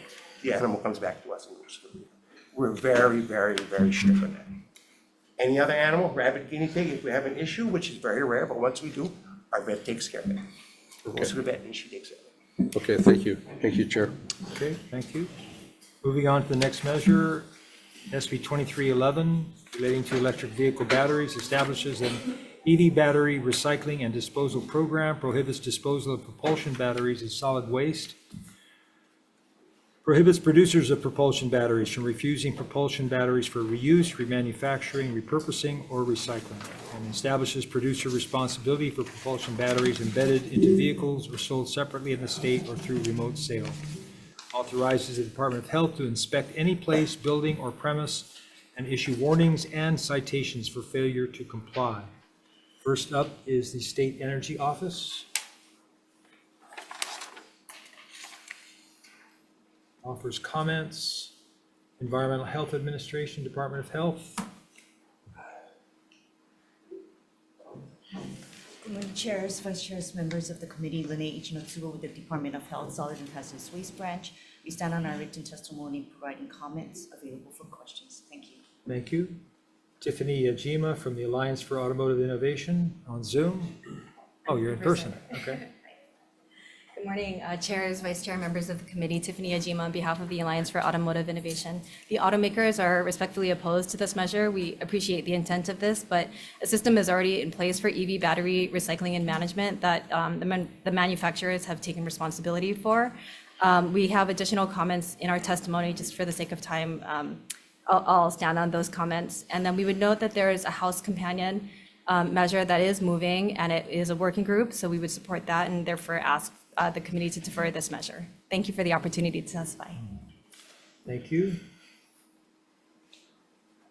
the animal comes back to us and goes to the breeder. We're very, very, very strict on that. Any other animal, rabbit, guinea pig, if we have an issue, which is very rare, but once we do, our vet takes care of it. Goes to the vet and she takes care of it. Okay, thank you. Thank you, Chair. Okay, thank you. Moving on to the next measure, SB 2311, relating to electric vehicle batteries, establishes an EV battery recycling and disposal program, prohibits disposal of propulsion batteries as solid waste, prohibits producers of propulsion batteries from refusing propulsion batteries for reuse, remanufacturing, repurposing, or recycling, and establishes producer responsibility for propulsion batteries embedded into vehicles or sold separately in the state or through remote sale. Authorizes the Department of Health to inspect any place, building, or premise and issue warnings and citations for failure to comply. First up is the State Energy Office. Offers comments. Environmental Health Administration, Department of Health. Good morning, chairs, vice chairs, members of the committee. Lene Ichinotsubo with the Department of Health Solid and Hazardous Waste Branch. We stand on our written testimony providing comments available for questions. Thank you. Thank you. Tiffany Yajima from the Alliance for Automotive Innovation on Zoom. Oh, you're in person. Okay. Good Good morning, chairs, vice chair, members of the committee. Tiffany Ajima on behalf of the Alliance for Automotive Innovation. The automakers are respectfully opposed to this measure. We appreciate the intent of this, but a system is already in place for EV battery recycling and management that the manufacturers have taken responsibility for. We have additional comments in our testimony. Just for the sake of time, I'll stand on those comments. And then we would note that there is a House companion measure that is moving, and it is a working group, so we would support that and therefore ask the committee to defer this measure. Thank you for the opportunity to testify. Thank you.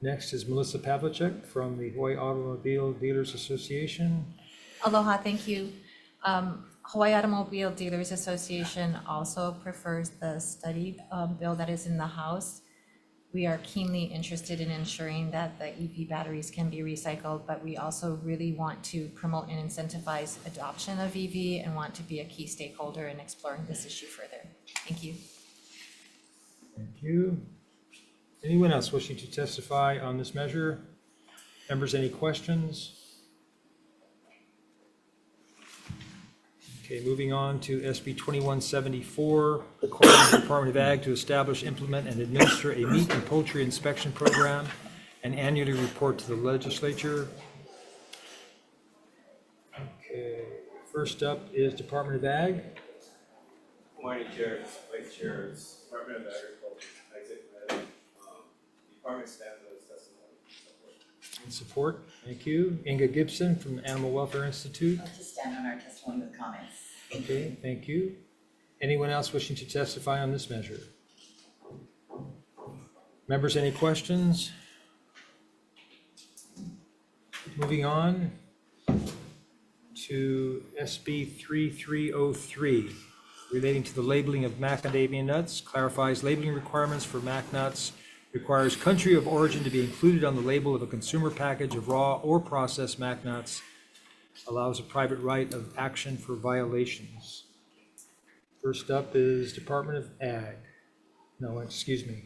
Next is Melissa Pavlicek from the Hawaii Automobile Dealers Association. Aloha, thank you. Hawaii Automobile Dealers Association also prefers the study bill that is in the House. We are keenly interested in ensuring that the EV batteries can be recycled, but we also really want to promote and incentivize adoption of EV and want to be a key stakeholder in exploring this issue further. Thank you. Thank you. Anyone else wishing to testify on this measure? Members, any questions? Okay, moving on to SB 2174, requiring the Department of Ag to establish, implement, and administer a meat and poultry inspection program and annually report to the legislature. Okay, first up is Department of Ag. Good morning, chairs, vice chairs, Department of Agriculture, Isaac Med. The department stands on its testimony. In support, thank you. Inga Gibson from the Animal Welfare Institute. I'll just stand on our testimony with comments. Okay, thank you. Anyone else wishing to testify on this measure? Members, any questions? Moving on to SB 3303, relating to the labeling of macadamia nuts, clarifies labeling requirements for mac nuts, requires country of origin to be included on the label of a consumer package of raw or processed mac nuts, allows a private right of action for violations. First up is Department of Ag. No, excuse me.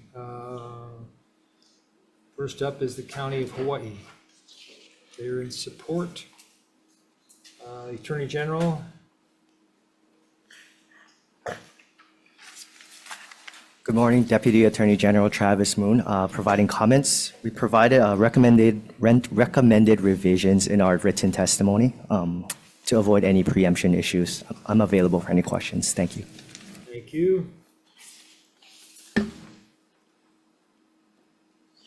First up is the County of Hawaii. They're in support. Attorney General. Good morning, Deputy Attorney General Travis Moon, providing comments. We provided recommended revisions in our written testimony to avoid any preemption issues. I'm available for any questions. Thank you. Thank you.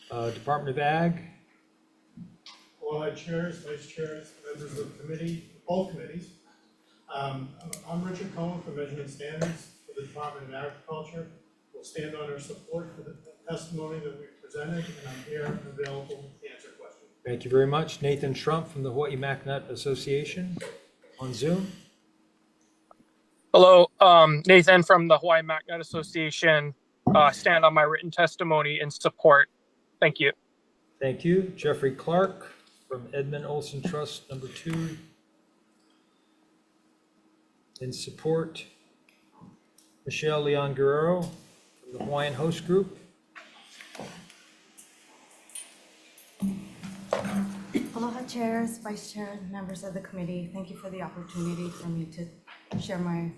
Department of Ag. Aloha, chairs, vice chairs, members of the committee, both committees. I'm Richard Cohen from Measurement Standards for the Department of Agriculture. We'll stand on our support for the testimony that we presented, and I'm here and available to answer questions. Thank you very much. Nathan Trump from the Hawaii MacNut Association on Zoom. Hello, Nathan from the Hawaii MacNut Association. Stand on my written testimony in support. Thank you. Thank you. Jeffrey Clark from Edmund Olson Trust number 2 in support. Michelle Leon Guerrero from the Hawaiian Host Group. Aloha, chairs, vice chair, members of the committee. Thank you for the opportunity for me to share my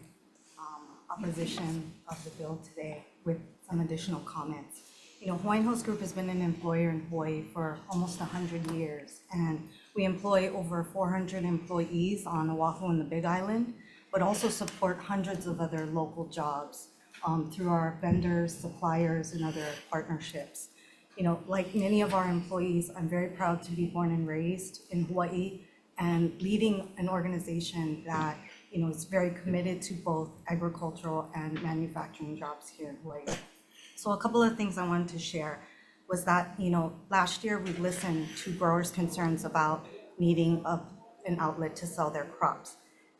opposition of the bill today with some additional comments. You know, Hawaiian Host Group has been an employer in Hawaii for almost 100 years, and we employ over 400 employees on Oahu and the Big Island, but also support hundreds of other local jobs through our vendors, suppliers, and other partnerships. You know, like many of our employees, I'm very proud to be born and raised in Hawaii and leading an organization that, you know, is very committed to both agricultural and manufacturing jobs here in Hawaii. So a couple of things I wanted to share was that, you know, last year we listened to growers' concerns about needing an outlet to sell their crops.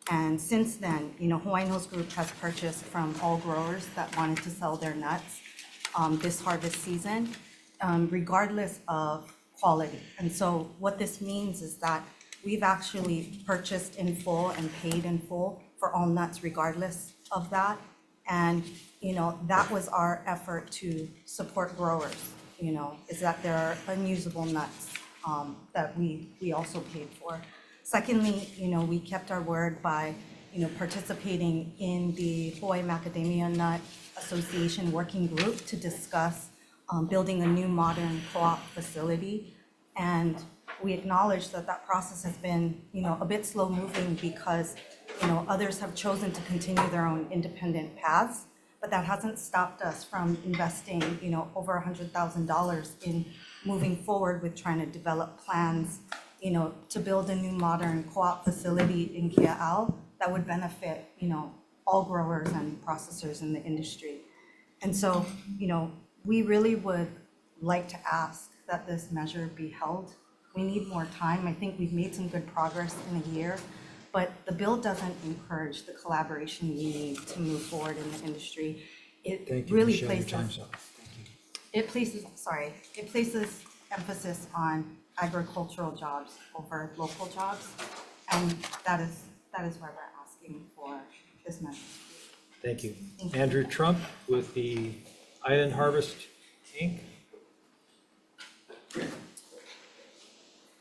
And since then, you know, Hawaiian Host Group has purchased from all growers that wanted to sell their nuts this harvest season, regardless of quality. And so what this means is that we've actually purchased in full and paid in full for all nuts regardless of that. And, you know, that was our effort to support growers, you know, is that there are unusable nuts that we also paid for. Secondly, you know, we kept our word by participating in the Hawaii Macadamia Nut Association Working Group to discuss building a new modern co-op facility. And we acknowledge that that process has been, a bit slow moving because, others have chosen to continue their own independent paths. But that hasn't stopped us from investing, over $100,000 in moving forward with trying to develop plans, to build a new modern co-op facility in Kia'au that would benefit, all growers and processors in the industry. And so, we really would like to ask that this measure be held. We need more time. I think we've made some good progress in a year, but the bill doesn't encourage the collaboration we need to move forward in the industry. It Thank you, really Michelle. Your places, time's up. it places emphasis on agricultural jobs over local jobs, and that is why we're asking for this measure. Thank you. Thank you. Andrew Trump with the Island Harvest, Inc.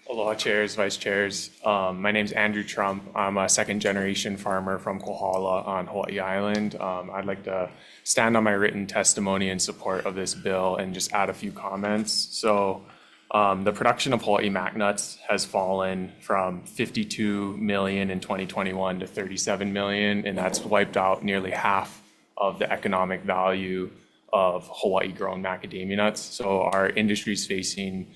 Aloha chairs, vice chairs. My name's Andrew Trump. I'm a second generation farmer from Kohala on Hawai'i Island. I'd like to stand on my written testimony in support of this bill and just add a few comments. So the production of Hawaii mac nuts has fallen from 52 million in 2021 to 37 million, and that's wiped out nearly half of the economic value of Hawaii grown macadamia nuts. So our industry's facing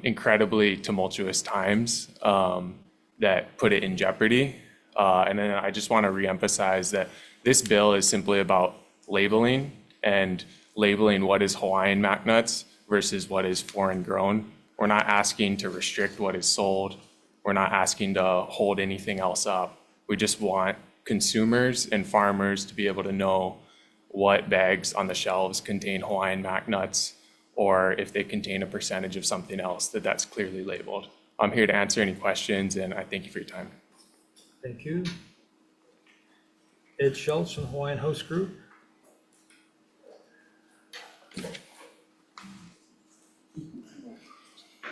incredibly tumultuous times that put it in jeopardy. And then I just want to reemphasize that this bill is simply about labeling and labeling what is Hawaiian mac nuts versus what is foreign grown. We're not asking to restrict what is sold. We're not asking to hold anything else up. We just want consumers and farmers to be able to know what bags on the shelves contain Hawaiian mac nuts, or if they contain a percentage of something else, that's clearly labeled. I'm here to answer any questions, and I thank you for your time. Thank you. Ed Schultz from Hawaiian Host Group.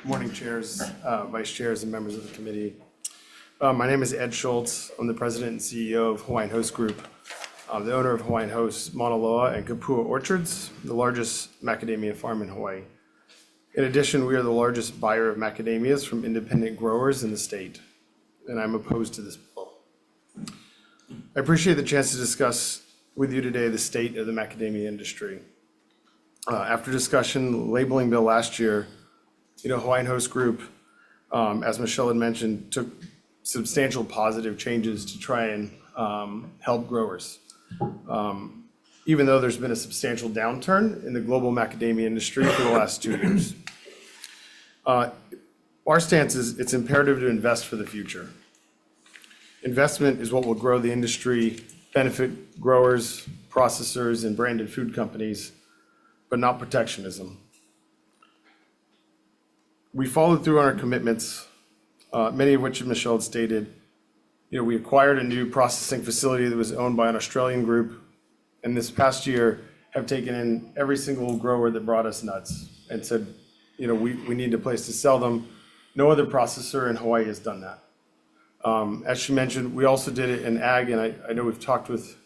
Morning, chairs, vice chairs, and members of the committee. My name is Ed Schultz. I'm the president and CEO of Hawaiian Host Group. I'm the owner of Hawaiian Host Mauna Loa and Kapua Orchards, the largest macadamia farm in Hawaii. In addition, we are the largest buyer of macadamias from independent growers in the state, and I'm opposed to this bill. I appreciate the chance to discuss with you today the state of the macadamia industry. After discussion, the labeling bill last year, Hawaiian Host Group, as Michelle had mentioned, took substantial positive changes to try and help growers. Even though there's been a substantial downturn in the global macadamia industry for the last 2 years. Our stance is it's imperative to invest for the future. Investment is what will grow the industry, benefit growers, processors, and branded food companies, but not protectionism. We followed through on our commitments, many of which Michelle had stated. We acquired a new processing facility that was owned by an Australian group, and this past year have taken in every single grower that brought us nuts and said, we need a place to sell them. No other processor in Hawaii has done that. As she mentioned, we also did it in ag, and I know we've talked with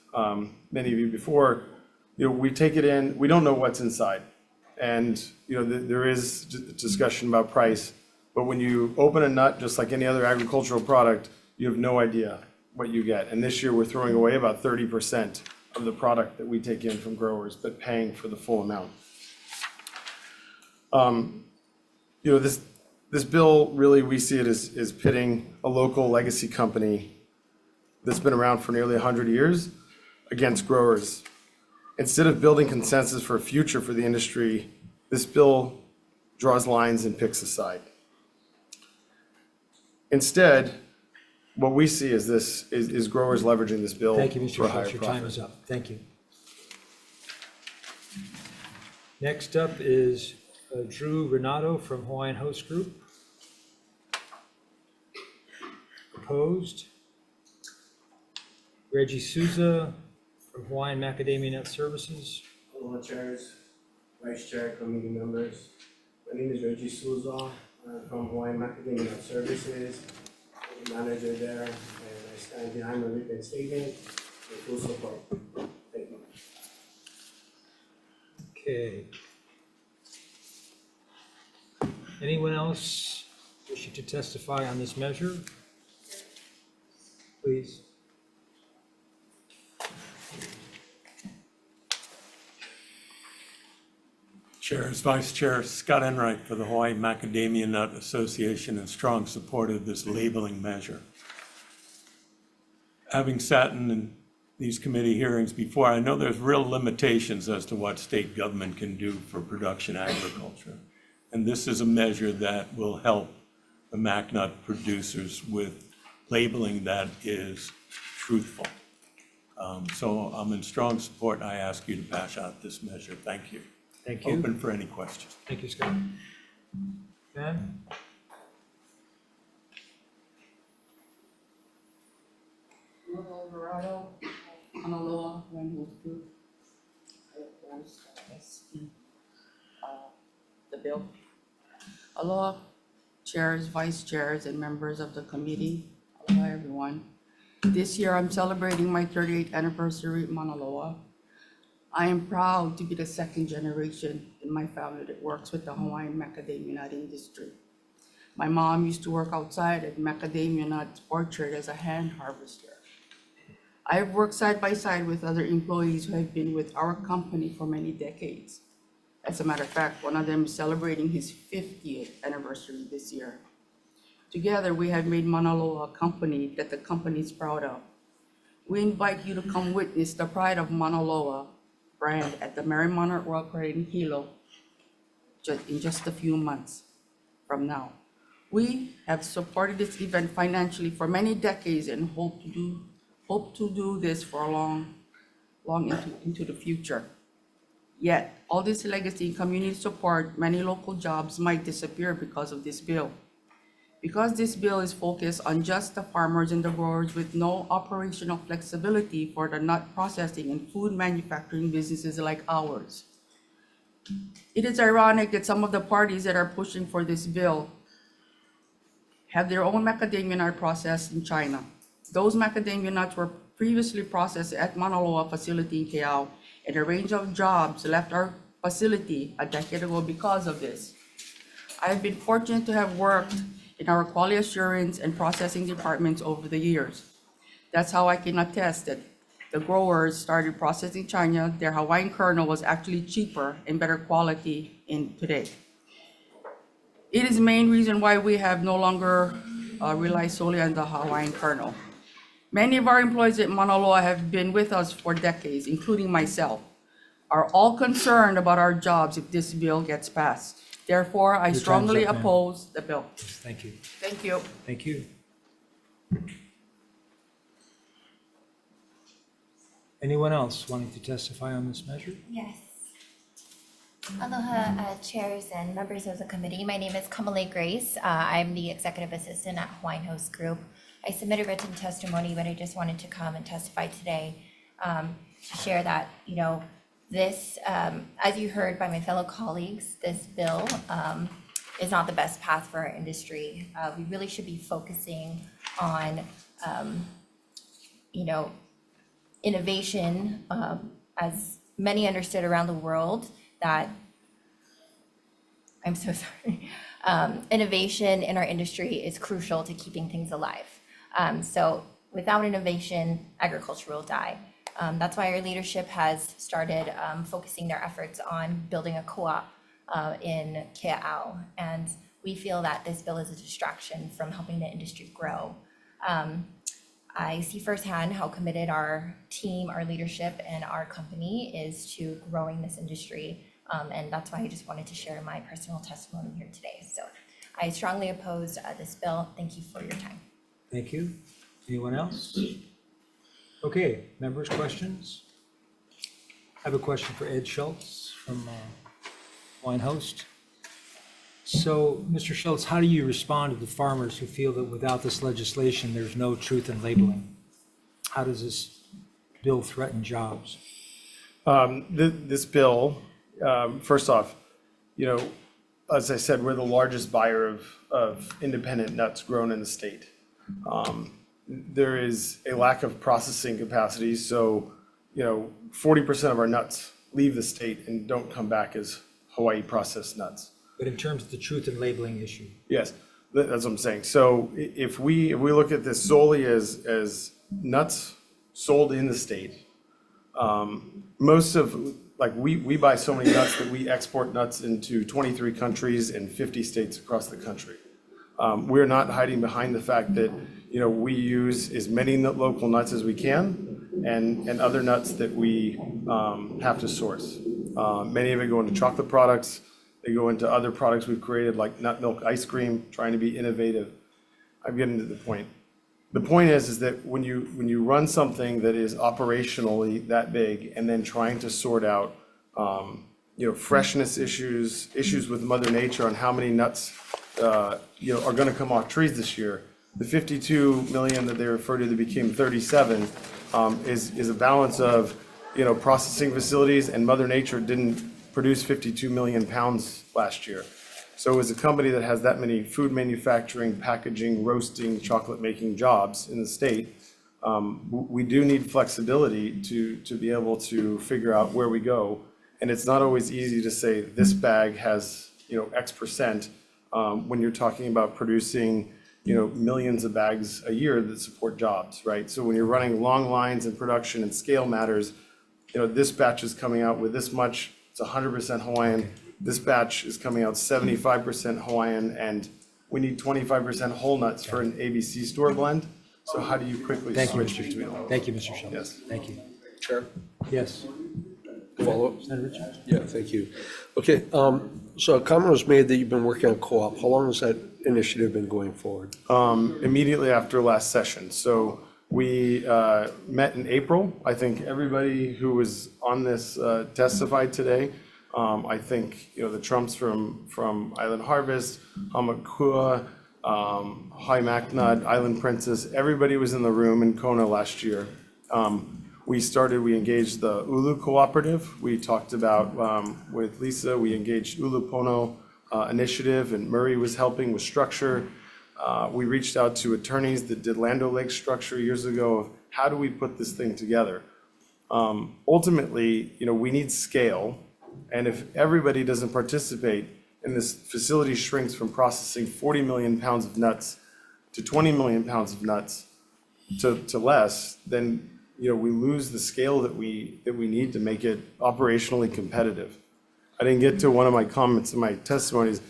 many of you before. We take it in, we don't know what's inside. And there is discussion about price, but when you open a nut, just like any other agricultural product, you have no idea what you get. And this year we're throwing away about 30% of the product that we take in from growers, but paying for the full amount. This bill, really, we see it as pitting a local legacy company that's been around for nearly 100 years against growers. Instead of building consensus for a future for the industry, this bill draws lines and picks a side. Instead, what we see is growers leveraging this bill. Thank you, Mr. for a higher Schultz. Your time profit. is up. Thank you. Next up is Drew Renato from Hawaiian Host Group. Opposed. Reggie Souza from Hawaiian Macadamia Nut Services. Aloha chairs, vice chair, committee members. My name is Reggie Souza. I'm from Hawaiian Macadamia Nut Services, manager there, and I stand behind my written statement with full support. Thank you. Okay. Anyone else wishing to testify on this measure? Please. Chairs, Vice Chair Scott Enright for the Hawaii Macadamia Nut Association in strong support of this labeling measure. Having sat in these committee hearings before, I know there's real limitations as to what state government can do for production agriculture. And this is a measure that will help the mac nut producers with labeling that is truthful. So I'm in strong support, and I ask you to pass out this measure. Thank you. Thank you. Open for any questions. Thank you, Scott. Ben? Alvarado, Honolulu, Rainbow Group. I oppose the bill. Aloha, chairs, vice chairs, and members of the committee. Aloha, everyone. This year, I'm celebrating my 38th anniversary in Mauna Loa. I am proud to be the second generation in my family that works with the Hawaiian macadamia nut industry. My mom used to work outside at macadamia nut orchard as a hand harvester. I have worked side by side with other employees who have been with our company for many decades. As a matter of fact, one of them is celebrating his 50th anniversary this year. Together, we have made Mauna Loa a company that the company is proud of. We invite you to come witness the pride of Mauna Loa brand at the Merry Monarch World Parade in Hilo in just a few months from now. We have supported this event financially for many decades and hope to do this for a long into the future. Yet, all this legacy and community support, many local jobs might disappear because of this bill. Because this bill is focused on just the farmers and the growers with no operational flexibility for the nut processing and food manufacturing businesses like ours. It is ironic that some of the parties that are pushing for this bill have their own macadamia nut processed in China. Those macadamia nuts were previously processed at Mauna Loa facility in Keau, and a range of jobs left our facility a decade ago because of this. I have been fortunate to have worked in our quality assurance and processing departments over the years. That's how I can attest that the growers started processing China. Their Hawaiian kernel was actually cheaper and better quality in today. It is the main reason why we have no longer rely solely on the Hawaiian kernel. Many of our employees at Mauna Loa have been with us for decades, including myself, are all concerned about our jobs if this bill gets passed. Therefore, I strongly oppose the bill. Thank you. Thank you. Thank you. Anyone else wanting to testify on this measure? Yes. Aloha, chairs and members of the committee. My name is Kamale Grace. I'm the executive assistant at Hawaiian Host Group. I submitted written testimony, but I just wanted to come and testify today to share that, this, as you heard by my fellow colleagues, this bill is not the best path for our industry. We really should be focusing on, innovation, as many understood around the world that, I'm so sorry, innovation in our industry is crucial to keeping things alive. So without innovation, agriculture will die. That's why our leadership has started focusing their efforts on building a co-op in Kea'au. And we feel that this bill is a distraction from helping the industry grow. I see firsthand how committed our team, our leadership, and our company is to growing this industry. And that's why I just wanted to share my personal testimony here today. So I strongly oppose this bill. Thank you for your time. Thank you. Anyone else? Okay, members, questions? I have a question for Ed Schultz from Wine Host. So, Mr. Schultz, how do you respond to the farmers who feel that without this legislation, there's no truth in labeling? How does this bill threaten jobs? This bill, first off, as I said, we're the largest buyer of independent nuts grown in the state. there is a lack of processing capacity. So, 40% of our nuts leave the state and don't come back as Hawaii processed nuts. But in terms of the truth in labeling issue, Yes, that's what I'm saying. So if we look at this solely as nuts sold in the state, most of, like, we buy so many nuts that we export nuts into 23 countries and 50 states across the country. We're not hiding behind the fact that, we use as many local nuts as we can and other nuts that we have to source. Many of it go into chocolate products. They go into other products we've created, like nut milk ice cream, trying to be innovative. I'm getting to the point. The point is that when you run something that is operationally that big and then trying to sort out, freshness issues with Mother Nature on how many nuts, are going to come off trees this year. The 52 million that they refer to that became 37 is a balance of, processing facilities, and Mother Nature didn't produce 52 million pounds last year. So as a company that has that many food manufacturing, packaging, roasting, chocolate making jobs in the state, we do need flexibility to be able to figure out where we go. And it's not always easy to say this bag has, X percent when you're talking about producing, millions of bags a year that support jobs, right? So when you're running long lines in production and scale matters, this batch is coming out with this much, it's 100% Hawaiian. This batch is coming out 75% Hawaiian, and we need 25% whole nuts for an ABC store blend. So how do you quickly switch between them? Thank you, Mr. Schultz. Yes. Thank you. Chair? Yes. Follow-up? Senator Richards? Yeah, thank you. Okay, so a comment was made that you've been working on co-op. How long has that initiative been going forward? Immediately after last session. So we met in April. I think everybody who was on this testified today. I think, the Trumps from Island Harvest, Hamakua, High Macnut, Island Princess, everybody was in the room in Kona last year. We engaged the Ulu Cooperative. We talked about, with Lisa, we engaged Ulu Pono Initiative, and Murray was helping with structure. We reached out to attorneys that did Land O'Lakes structure years ago of how do we put this thing together? Ultimately, we need scale. And if everybody doesn't participate and this facility shrinks from processing 40 million pounds of nuts to 20 million pounds of nuts to less, then we lose the scale that we need to make it operationally competitive. I didn't get to one of my comments in my testimonies.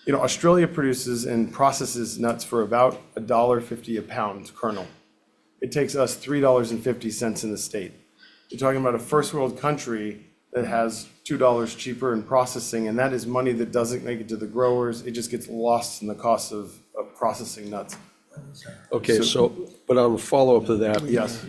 Australia produces and processes nuts for about $1.50 a pound kernel. It takes us $3.50 in the state. You're talking about a first world country that has $2 cheaper in processing, and that is money that doesn't make it to the growers. It just gets lost in the cost of processing nuts. Okay, but on the follow-up to that. Yes.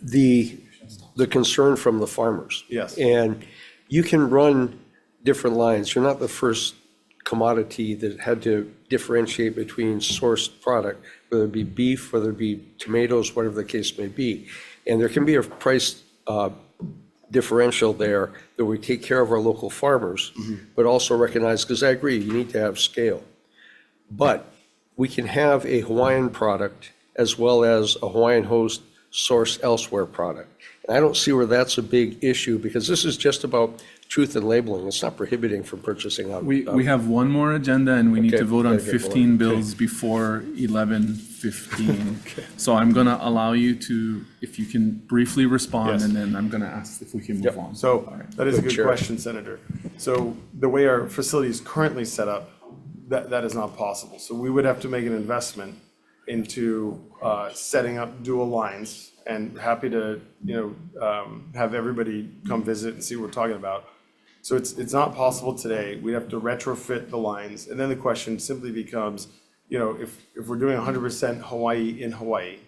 The concern from the farmers. Yes. And you can run different lines. You're not the first commodity that had to differentiate between sourced product, whether it be beef, whether it be tomatoes, whatever the case may be. And there can be a price differential there that we take care of our local farmers, but also recognize, because I agree, you need to have scale. But we can have a Hawaiian product as well as a Hawaiian host source elsewhere product. And I don't see where that's a big issue, because this is just about truth in labeling. It's not prohibiting from purchasing out. We have one more agenda, and we need Okay, to vote on gotta get 15 going. bills before 11:15. So I'm going to allow you to, if you can briefly respond, Yes. and then I'm going to ask if we can move on. So that is a good Chair. question, Senator. So the way our facility is currently set up, that is not possible. So we would have to make an investment into setting up dual lines, and happy to, have everybody come visit and see what we're talking about. So it's not possible today. We'd have to retrofit the lines. And then the question simply becomes, if we're doing 100% Hawaii in Hawaii,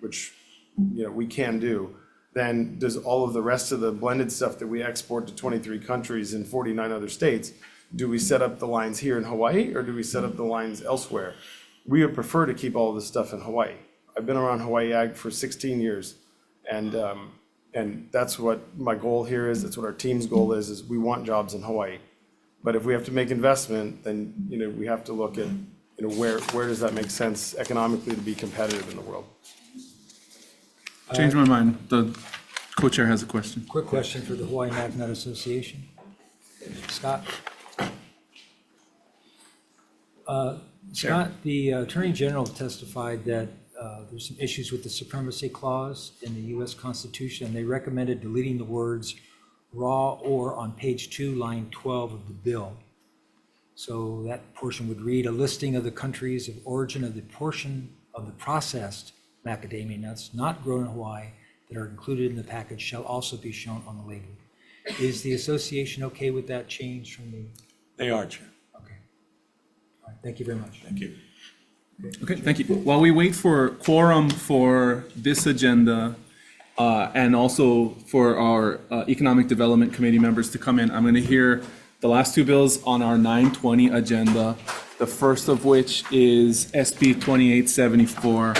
which, we can do, then does all of the rest of the blended stuff that we export to 23 countries in 49 other states, do we set up the lines here in Hawaii, or do we set up the lines elsewhere? We would prefer to keep all of this stuff in Hawaii. I've been around Hawaii Ag for 16 years, and that's what my goal here is. That's what our team's goal is we want jobs in Hawaii. But if we have to make investment, then, we have to look at where does that make sense economically to be competitive in the world? Change my mind. The co-chair has a question. Quick question for the Hawaii Magnet Association. Scott? Scott, the Attorney General testified that there's some issues with the supremacy clause in the U.S. Constitution, and they recommended deleting the words raw or on page 2, line 12 of the bill. So that portion would read, a listing of the countries of origin of the portion of the processed macadamia nuts not grown in Hawaii that are included in the package shall also be shown on the label. Is the association okay with that change from the? They are, Chair. Okay. All right, thank you very much. Thank you. Okay, thank you. While we wait for quorum for this agenda, and also for our Economic Development Committee members to come in, I'm going to hear the last two bills on our 920 agenda, the first of which is SB 2874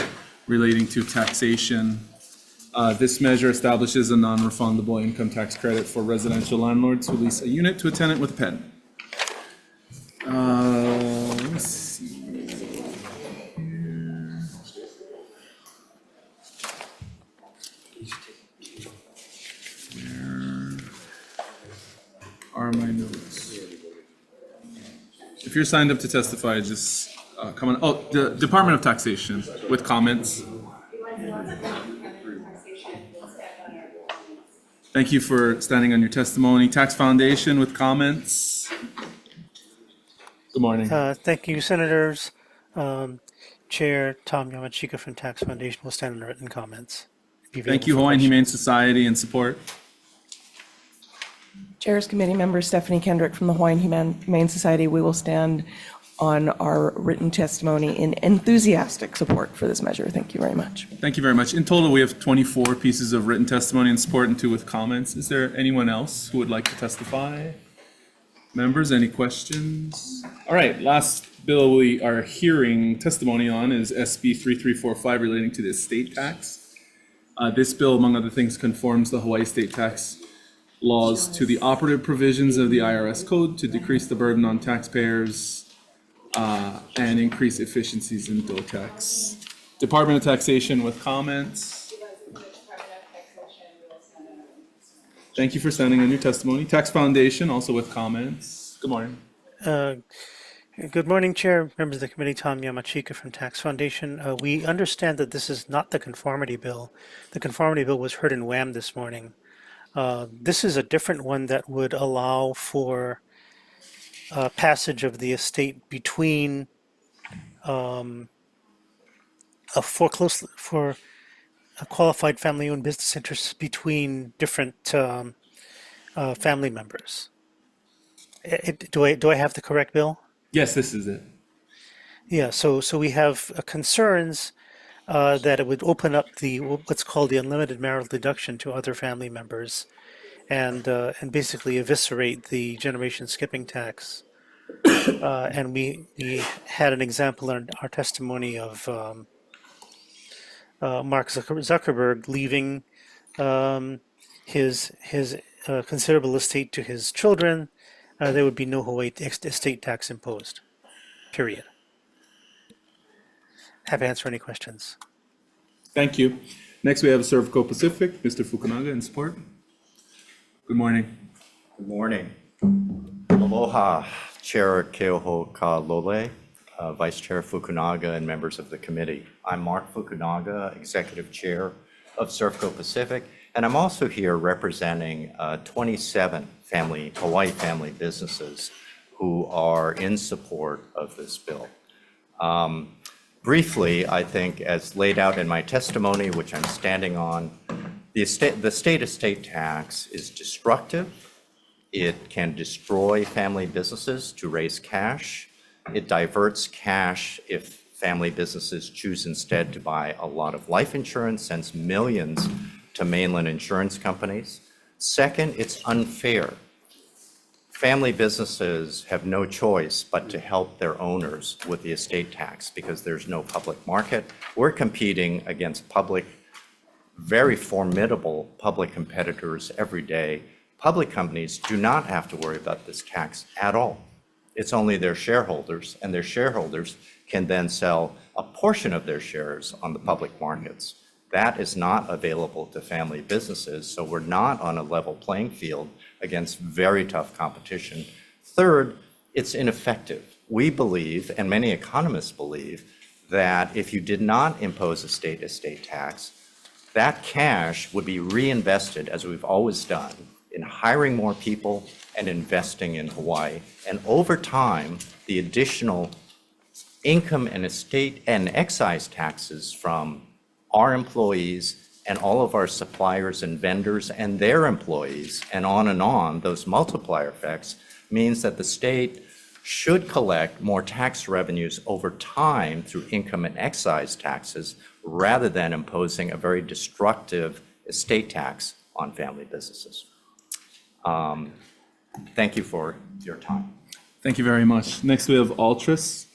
relating to taxation. This measure establishes a non-refundable income tax credit for residential landlords who lease a unit to a tenant with a pet. Let's see. Are my notes? If you're signed up to testify, just come on. Oh, the Department of Taxation with comments. Thank you for standing on your testimony. Tax Foundation with comments. Good morning. Thank you, Senators. Chair Tom Yamachika from Tax Foundation will stand on the written comments. Thank you, Hawaiian Humane Society, and support. Chairs, committee members, Stephanie Kendrick from the Hawaiian Humane Society. We will stand on our written testimony in enthusiastic support for this measure. Thank you very much. Thank you very much. In total, we have 24 pieces of written testimony in support and 2 with comments. Is there anyone else who would like to testify? Members, any questions? All right, last bill we are hearing testimony on is SB 3345 relating to the estate tax. This bill, among other things, conforms the Hawaii state tax laws to the operative provisions of the IRS code to decrease the burden on taxpayers and increase efficiencies in bill tax. Department of Taxation with comments. Thank you for standing on your testimony. Tax Foundation also with comments. Good morning. Good morning, Chair, members of the committee. Tom Yamachika from Tax Foundation. We understand that this is not the conformity bill. The conformity bill was heard in WAM this morning. This is a different one that would allow for passage of the estate between for a qualified family-owned business interests between different family members. Do I have the correct bill? Yes, this is it. Yeah. So we have concerns that it would open up the what's called the unlimited marital deduction to other family members, and basically eviscerate the generation skipping tax. And we had an example in our testimony of Mark Zuckerberg leaving his considerable estate to his children. There would be no Hawaii estate tax imposed. Period. Happy to answer any questions. Thank you. Next, we have Servco Pacific, Mr. Fukunaga in support. Good morning. Good morning. Aloha, Chair Keoho Kalole, Vice Chair Fukunaga, and members of the committee. I'm Mark Fukunaga, Executive Chair of Servco Pacific, and I'm also here representing 27 Hawaii family businesses who are in support of this bill. Briefly, I think, as laid out in my testimony, which I'm standing on, the state estate tax is destructive. It can destroy family businesses to raise cash. It diverts cash if family businesses choose instead to buy a lot of life insurance, sends millions to mainland insurance companies. Second, it's unfair. Family businesses have no choice but to help their owners with the estate tax because there's no public market. We're competing against very formidable public competitors every day. Public companies do not have to worry about this tax at all. It's only their shareholders, and their shareholders can then sell a portion of their shares on the public markets. That is not available to family businesses, so we're not on a level playing field against very tough competition. Third, it's ineffective. We believe, and many economists believe, that if you did not impose a state estate tax, that cash would be reinvested, as we've always done, in hiring more people and investing in Hawaii. And over time, the additional income and estate and excise taxes from our employees and all of our suppliers and vendors and their employees, and on, those multiplier effects, means that the state should collect more tax revenues over time through income and excise taxes, rather than imposing a very destructive estate tax on family businesses. Thank you for your time. Thank you very much. Next, we have Altris.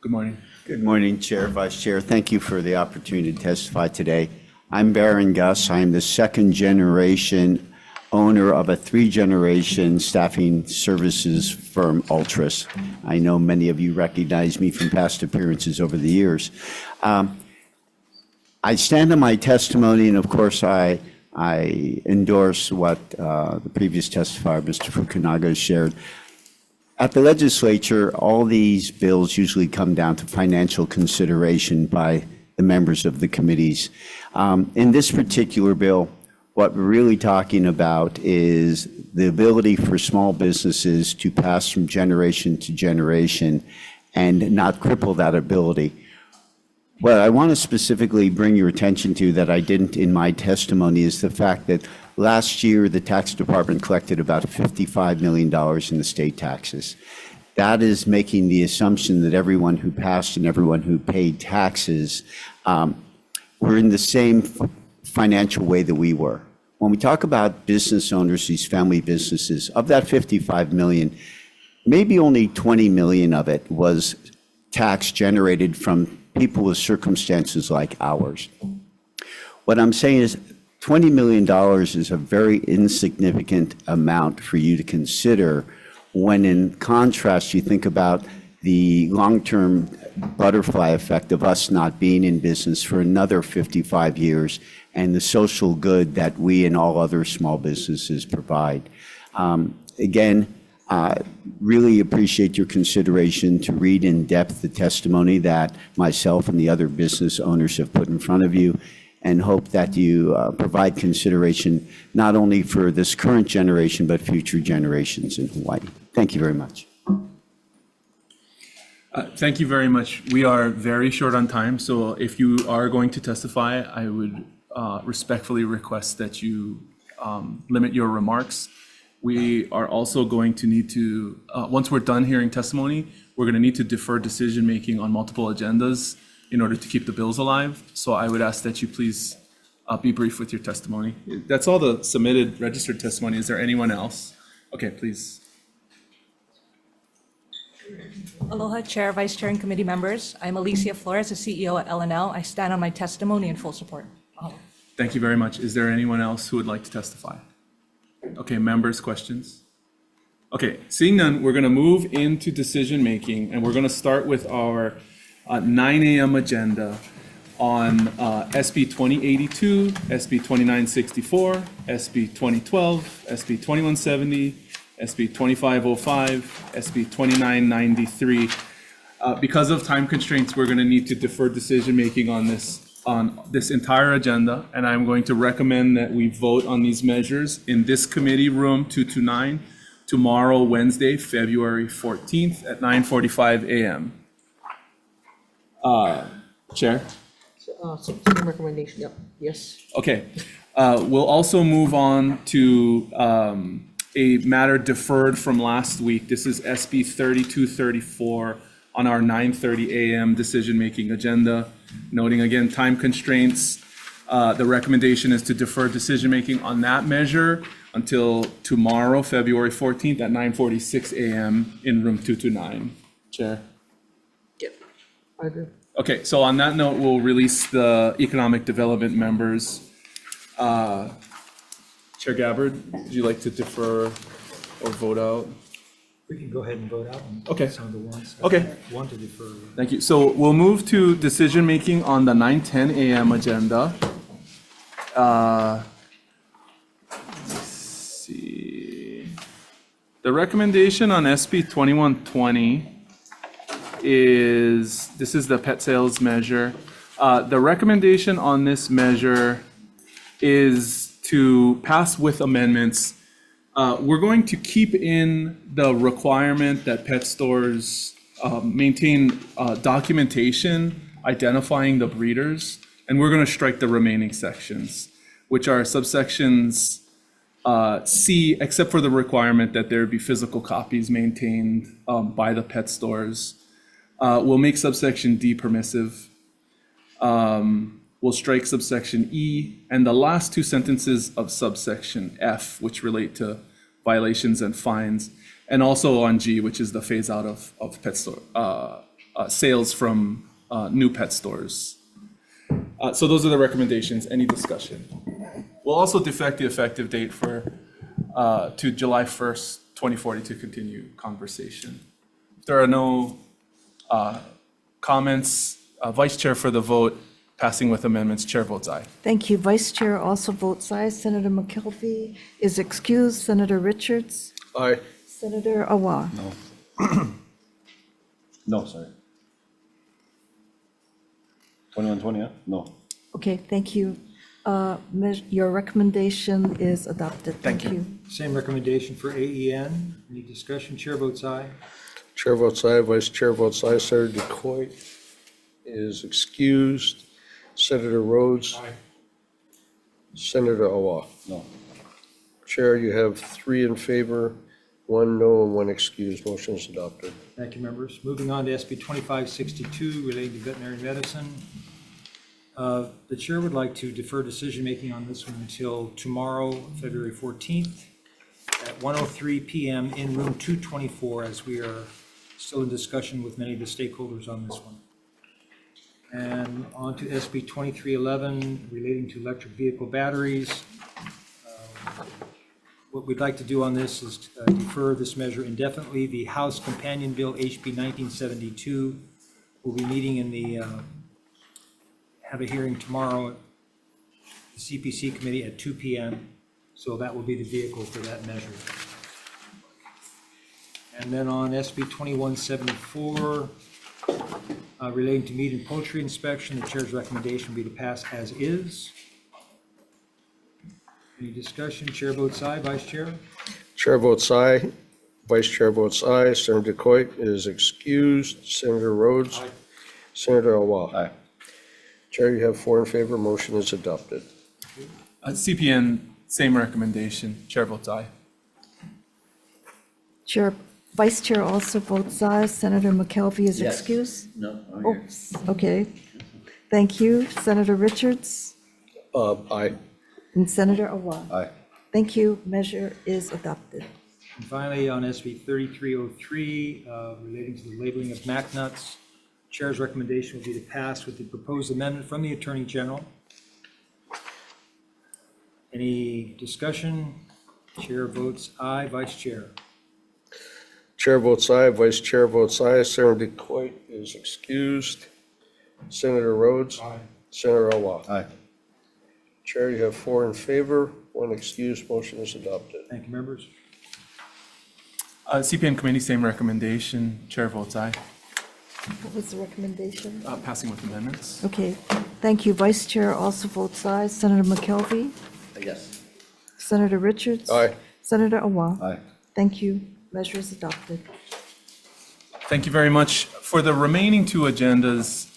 Good morning. Good morning, Chair, Vice Chair. Thank you for the opportunity to testify today. I'm Baron Gus. I'm the second generation owner of a 3-generation staffing services firm, Altris. I know many of you recognize me from past appearances over the years. I stand on my testimony, and of course, I endorse what the previous testifier, Mr. Fukunaga, shared. At the legislature, all these bills usually come down to financial consideration by the members of the committees. In this particular bill, what we're really talking about is the ability for small businesses to pass from generation to generation and not cripple that ability. What I want to specifically bring your attention to that I didn't in my testimony is the fact that last year the tax department collected about $55 million in the state taxes. That is making the assumption that everyone who passed and everyone who paid taxes were in the same financial way that we were. When we talk about business owners, these family businesses, of that 55 million, maybe only 20 million of it was tax generated from people with circumstances like ours. What I'm saying is $20 million is a very insignificant amount for you to consider when in contrast you think about the long-term butterfly effect of us not being in business for another 55 years and the social good that we and all other small businesses provide. Again, really appreciate your consideration to read in depth the testimony that myself and the other business owners have put in front of you, and hope that you provide consideration not only for this current generation, but future generations in Hawaii. Thank you very much. Thank you very much. We are very short on time, so if you are going to testify, I would respectfully request that you limit your remarks. We are also going to need to, once we're done hearing testimony, we're going to need to defer decision-making on multiple agendas in order to keep the bills alive. So I would ask that you please be brief with your testimony. That's all the submitted registered testimony. Is there anyone else? Okay, please. Aloha, Chair, Vice Chair, and committee members. I'm Alicia Flores, the CEO at L&L. I stand on my testimony in full support. Mahalo. Thank you very much. Is there anyone else who would like to testify? Okay, members, questions? Okay, seeing none, we're going to move into decision-making, and we're going to start with our 9 a.m. agenda on SB 2082, SB 2964, SB 2012, SB 2170, SB 2505, SB 2993. Because of time constraints, we're going to need to defer decision-making on this entire agenda, and I'm going to recommend that we vote on these measures in this committee room 229 tomorrow, Wednesday, February 14th at 9:45 a.m. Chair? Same recommendation, yep, yes. Okay. We'll also move on to a matter deferred from last week. This is SB 3234 on our 9:30 a.m. decision-making agenda. Noting again, time constraints. The recommendation is to defer decision-making on that measure until tomorrow, February 14th at 9:46 a.m. in room 229. Chair? Yep, I agree. Okay, so on that note, we'll release the economic development members. Chair Gabbard, would you like to defer or vote out? We can go ahead and vote out on Okay. some of the ones. Okay. Want to defer. Thank you. So we'll move to decision-making on the 9:10 a.m. agenda. Let's see. The recommendation on SB 2120 this is the pet sales measure. The recommendation on this measure is to pass with amendments. We're going to keep in the requirement that pet stores maintain documentation identifying the breeders, and we're going to strike the remaining sections, which are subsections C, except for the requirement that there be physical copies maintained by the pet stores. We'll make subsection D permissive. We'll strike subsection E, and the last two sentences of subsection F, which relate to violations and fines, and also on G, which is the phase out of pet store sales from new pet stores. So those are the recommendations. Any discussion? We'll also defect the effective date to July 1st, 2040 to continue conversation. If there are no comments, Vice Chair for the vote, passing with amendments, Chair votes aye. Thank you. Vice Chair also votes aye. Senator McKelvey is excused. Senator Richards? Aye. Senator Awa? No. No, sorry. 2120, yeah? No. Okay, thank you. Your recommendation is adopted. Thank you. Same recommendation for AEN. Any discussion? Chair votes aye. Chair votes aye. Vice Chair votes aye. Senator DeCoit is excused. Senator Rhodes? Aye. Senator Awa? No. Chair, you have 3 in favor, 1 no, and 1 excused. Motion is adopted. Thank you, members. Moving on to SB 2562 relating to veterinary medicine. The chair would like to defer decision-making on this one until tomorrow, February 14th at 1:03 p.m. in room 224, as we are still in discussion with many of the stakeholders on this one. And on to SB 2311 relating to electric vehicle batteries. What we'd like to do on this is defer this measure indefinitely. The House Companion Bill HB 1972 will be meeting in have a hearing tomorrow at the CPC committee at 2 p.m. So that will be the vehicle for that measure. And then on SB 2174, relating to meat and poultry inspection, the chair's recommendation will be to pass as is. Any discussion? Chair votes aye. Vice Chair? Chair votes aye. Vice Chair votes aye. Senator DeCoit is excused. Senator Rhodes? Aye. Senator Awa? Aye. Chair, you have 4 in favor. Motion is adopted. CPN, same recommendation. Chair votes aye. Vice Chair also votes aye. Senator McKelvey is Yes. excused? No. I'm here. Oops, okay. Thank you. Senator Richards? Aye. And Senator Awa? Aye. Thank you. Measure is adopted. And finally, on SB 3303, relating to the labeling of MAC nuts, Chair's recommendation will be to pass with the proposed amendment from the Attorney General. Any discussion? Chair votes aye. Vice Chair? Chair votes aye. Vice Chair votes aye. Senator DeCoit is excused. Senator Rhodes? Aye. Senator Awa? Aye. Chair, you have 4 in favor, 1 excused. Motion is adopted. Thank you, members. CPN committee, same recommendation. Chair votes aye. What was the recommendation? Passing with amendments. Okay, thank you. Vice Chair also votes aye. Senator McKelvey? Yes. Senator Richards? Aye. Senator Awa? Aye. Thank you. Measure is adopted. Thank you very much. For the remaining 2 agendas,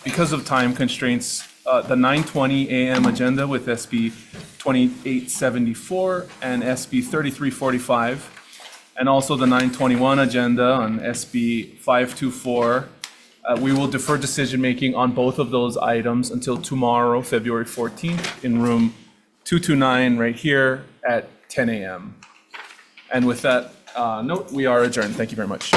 because of time constraints, the 9:20 a.m. agenda with SB 2874 and SB 3345, and also the 9:21 agenda on SB 524. We will defer decision-making on both of those items until tomorrow, February 14th, in room 229 right here at 10 a.m. And with that note, we are adjourned. Thank you very much.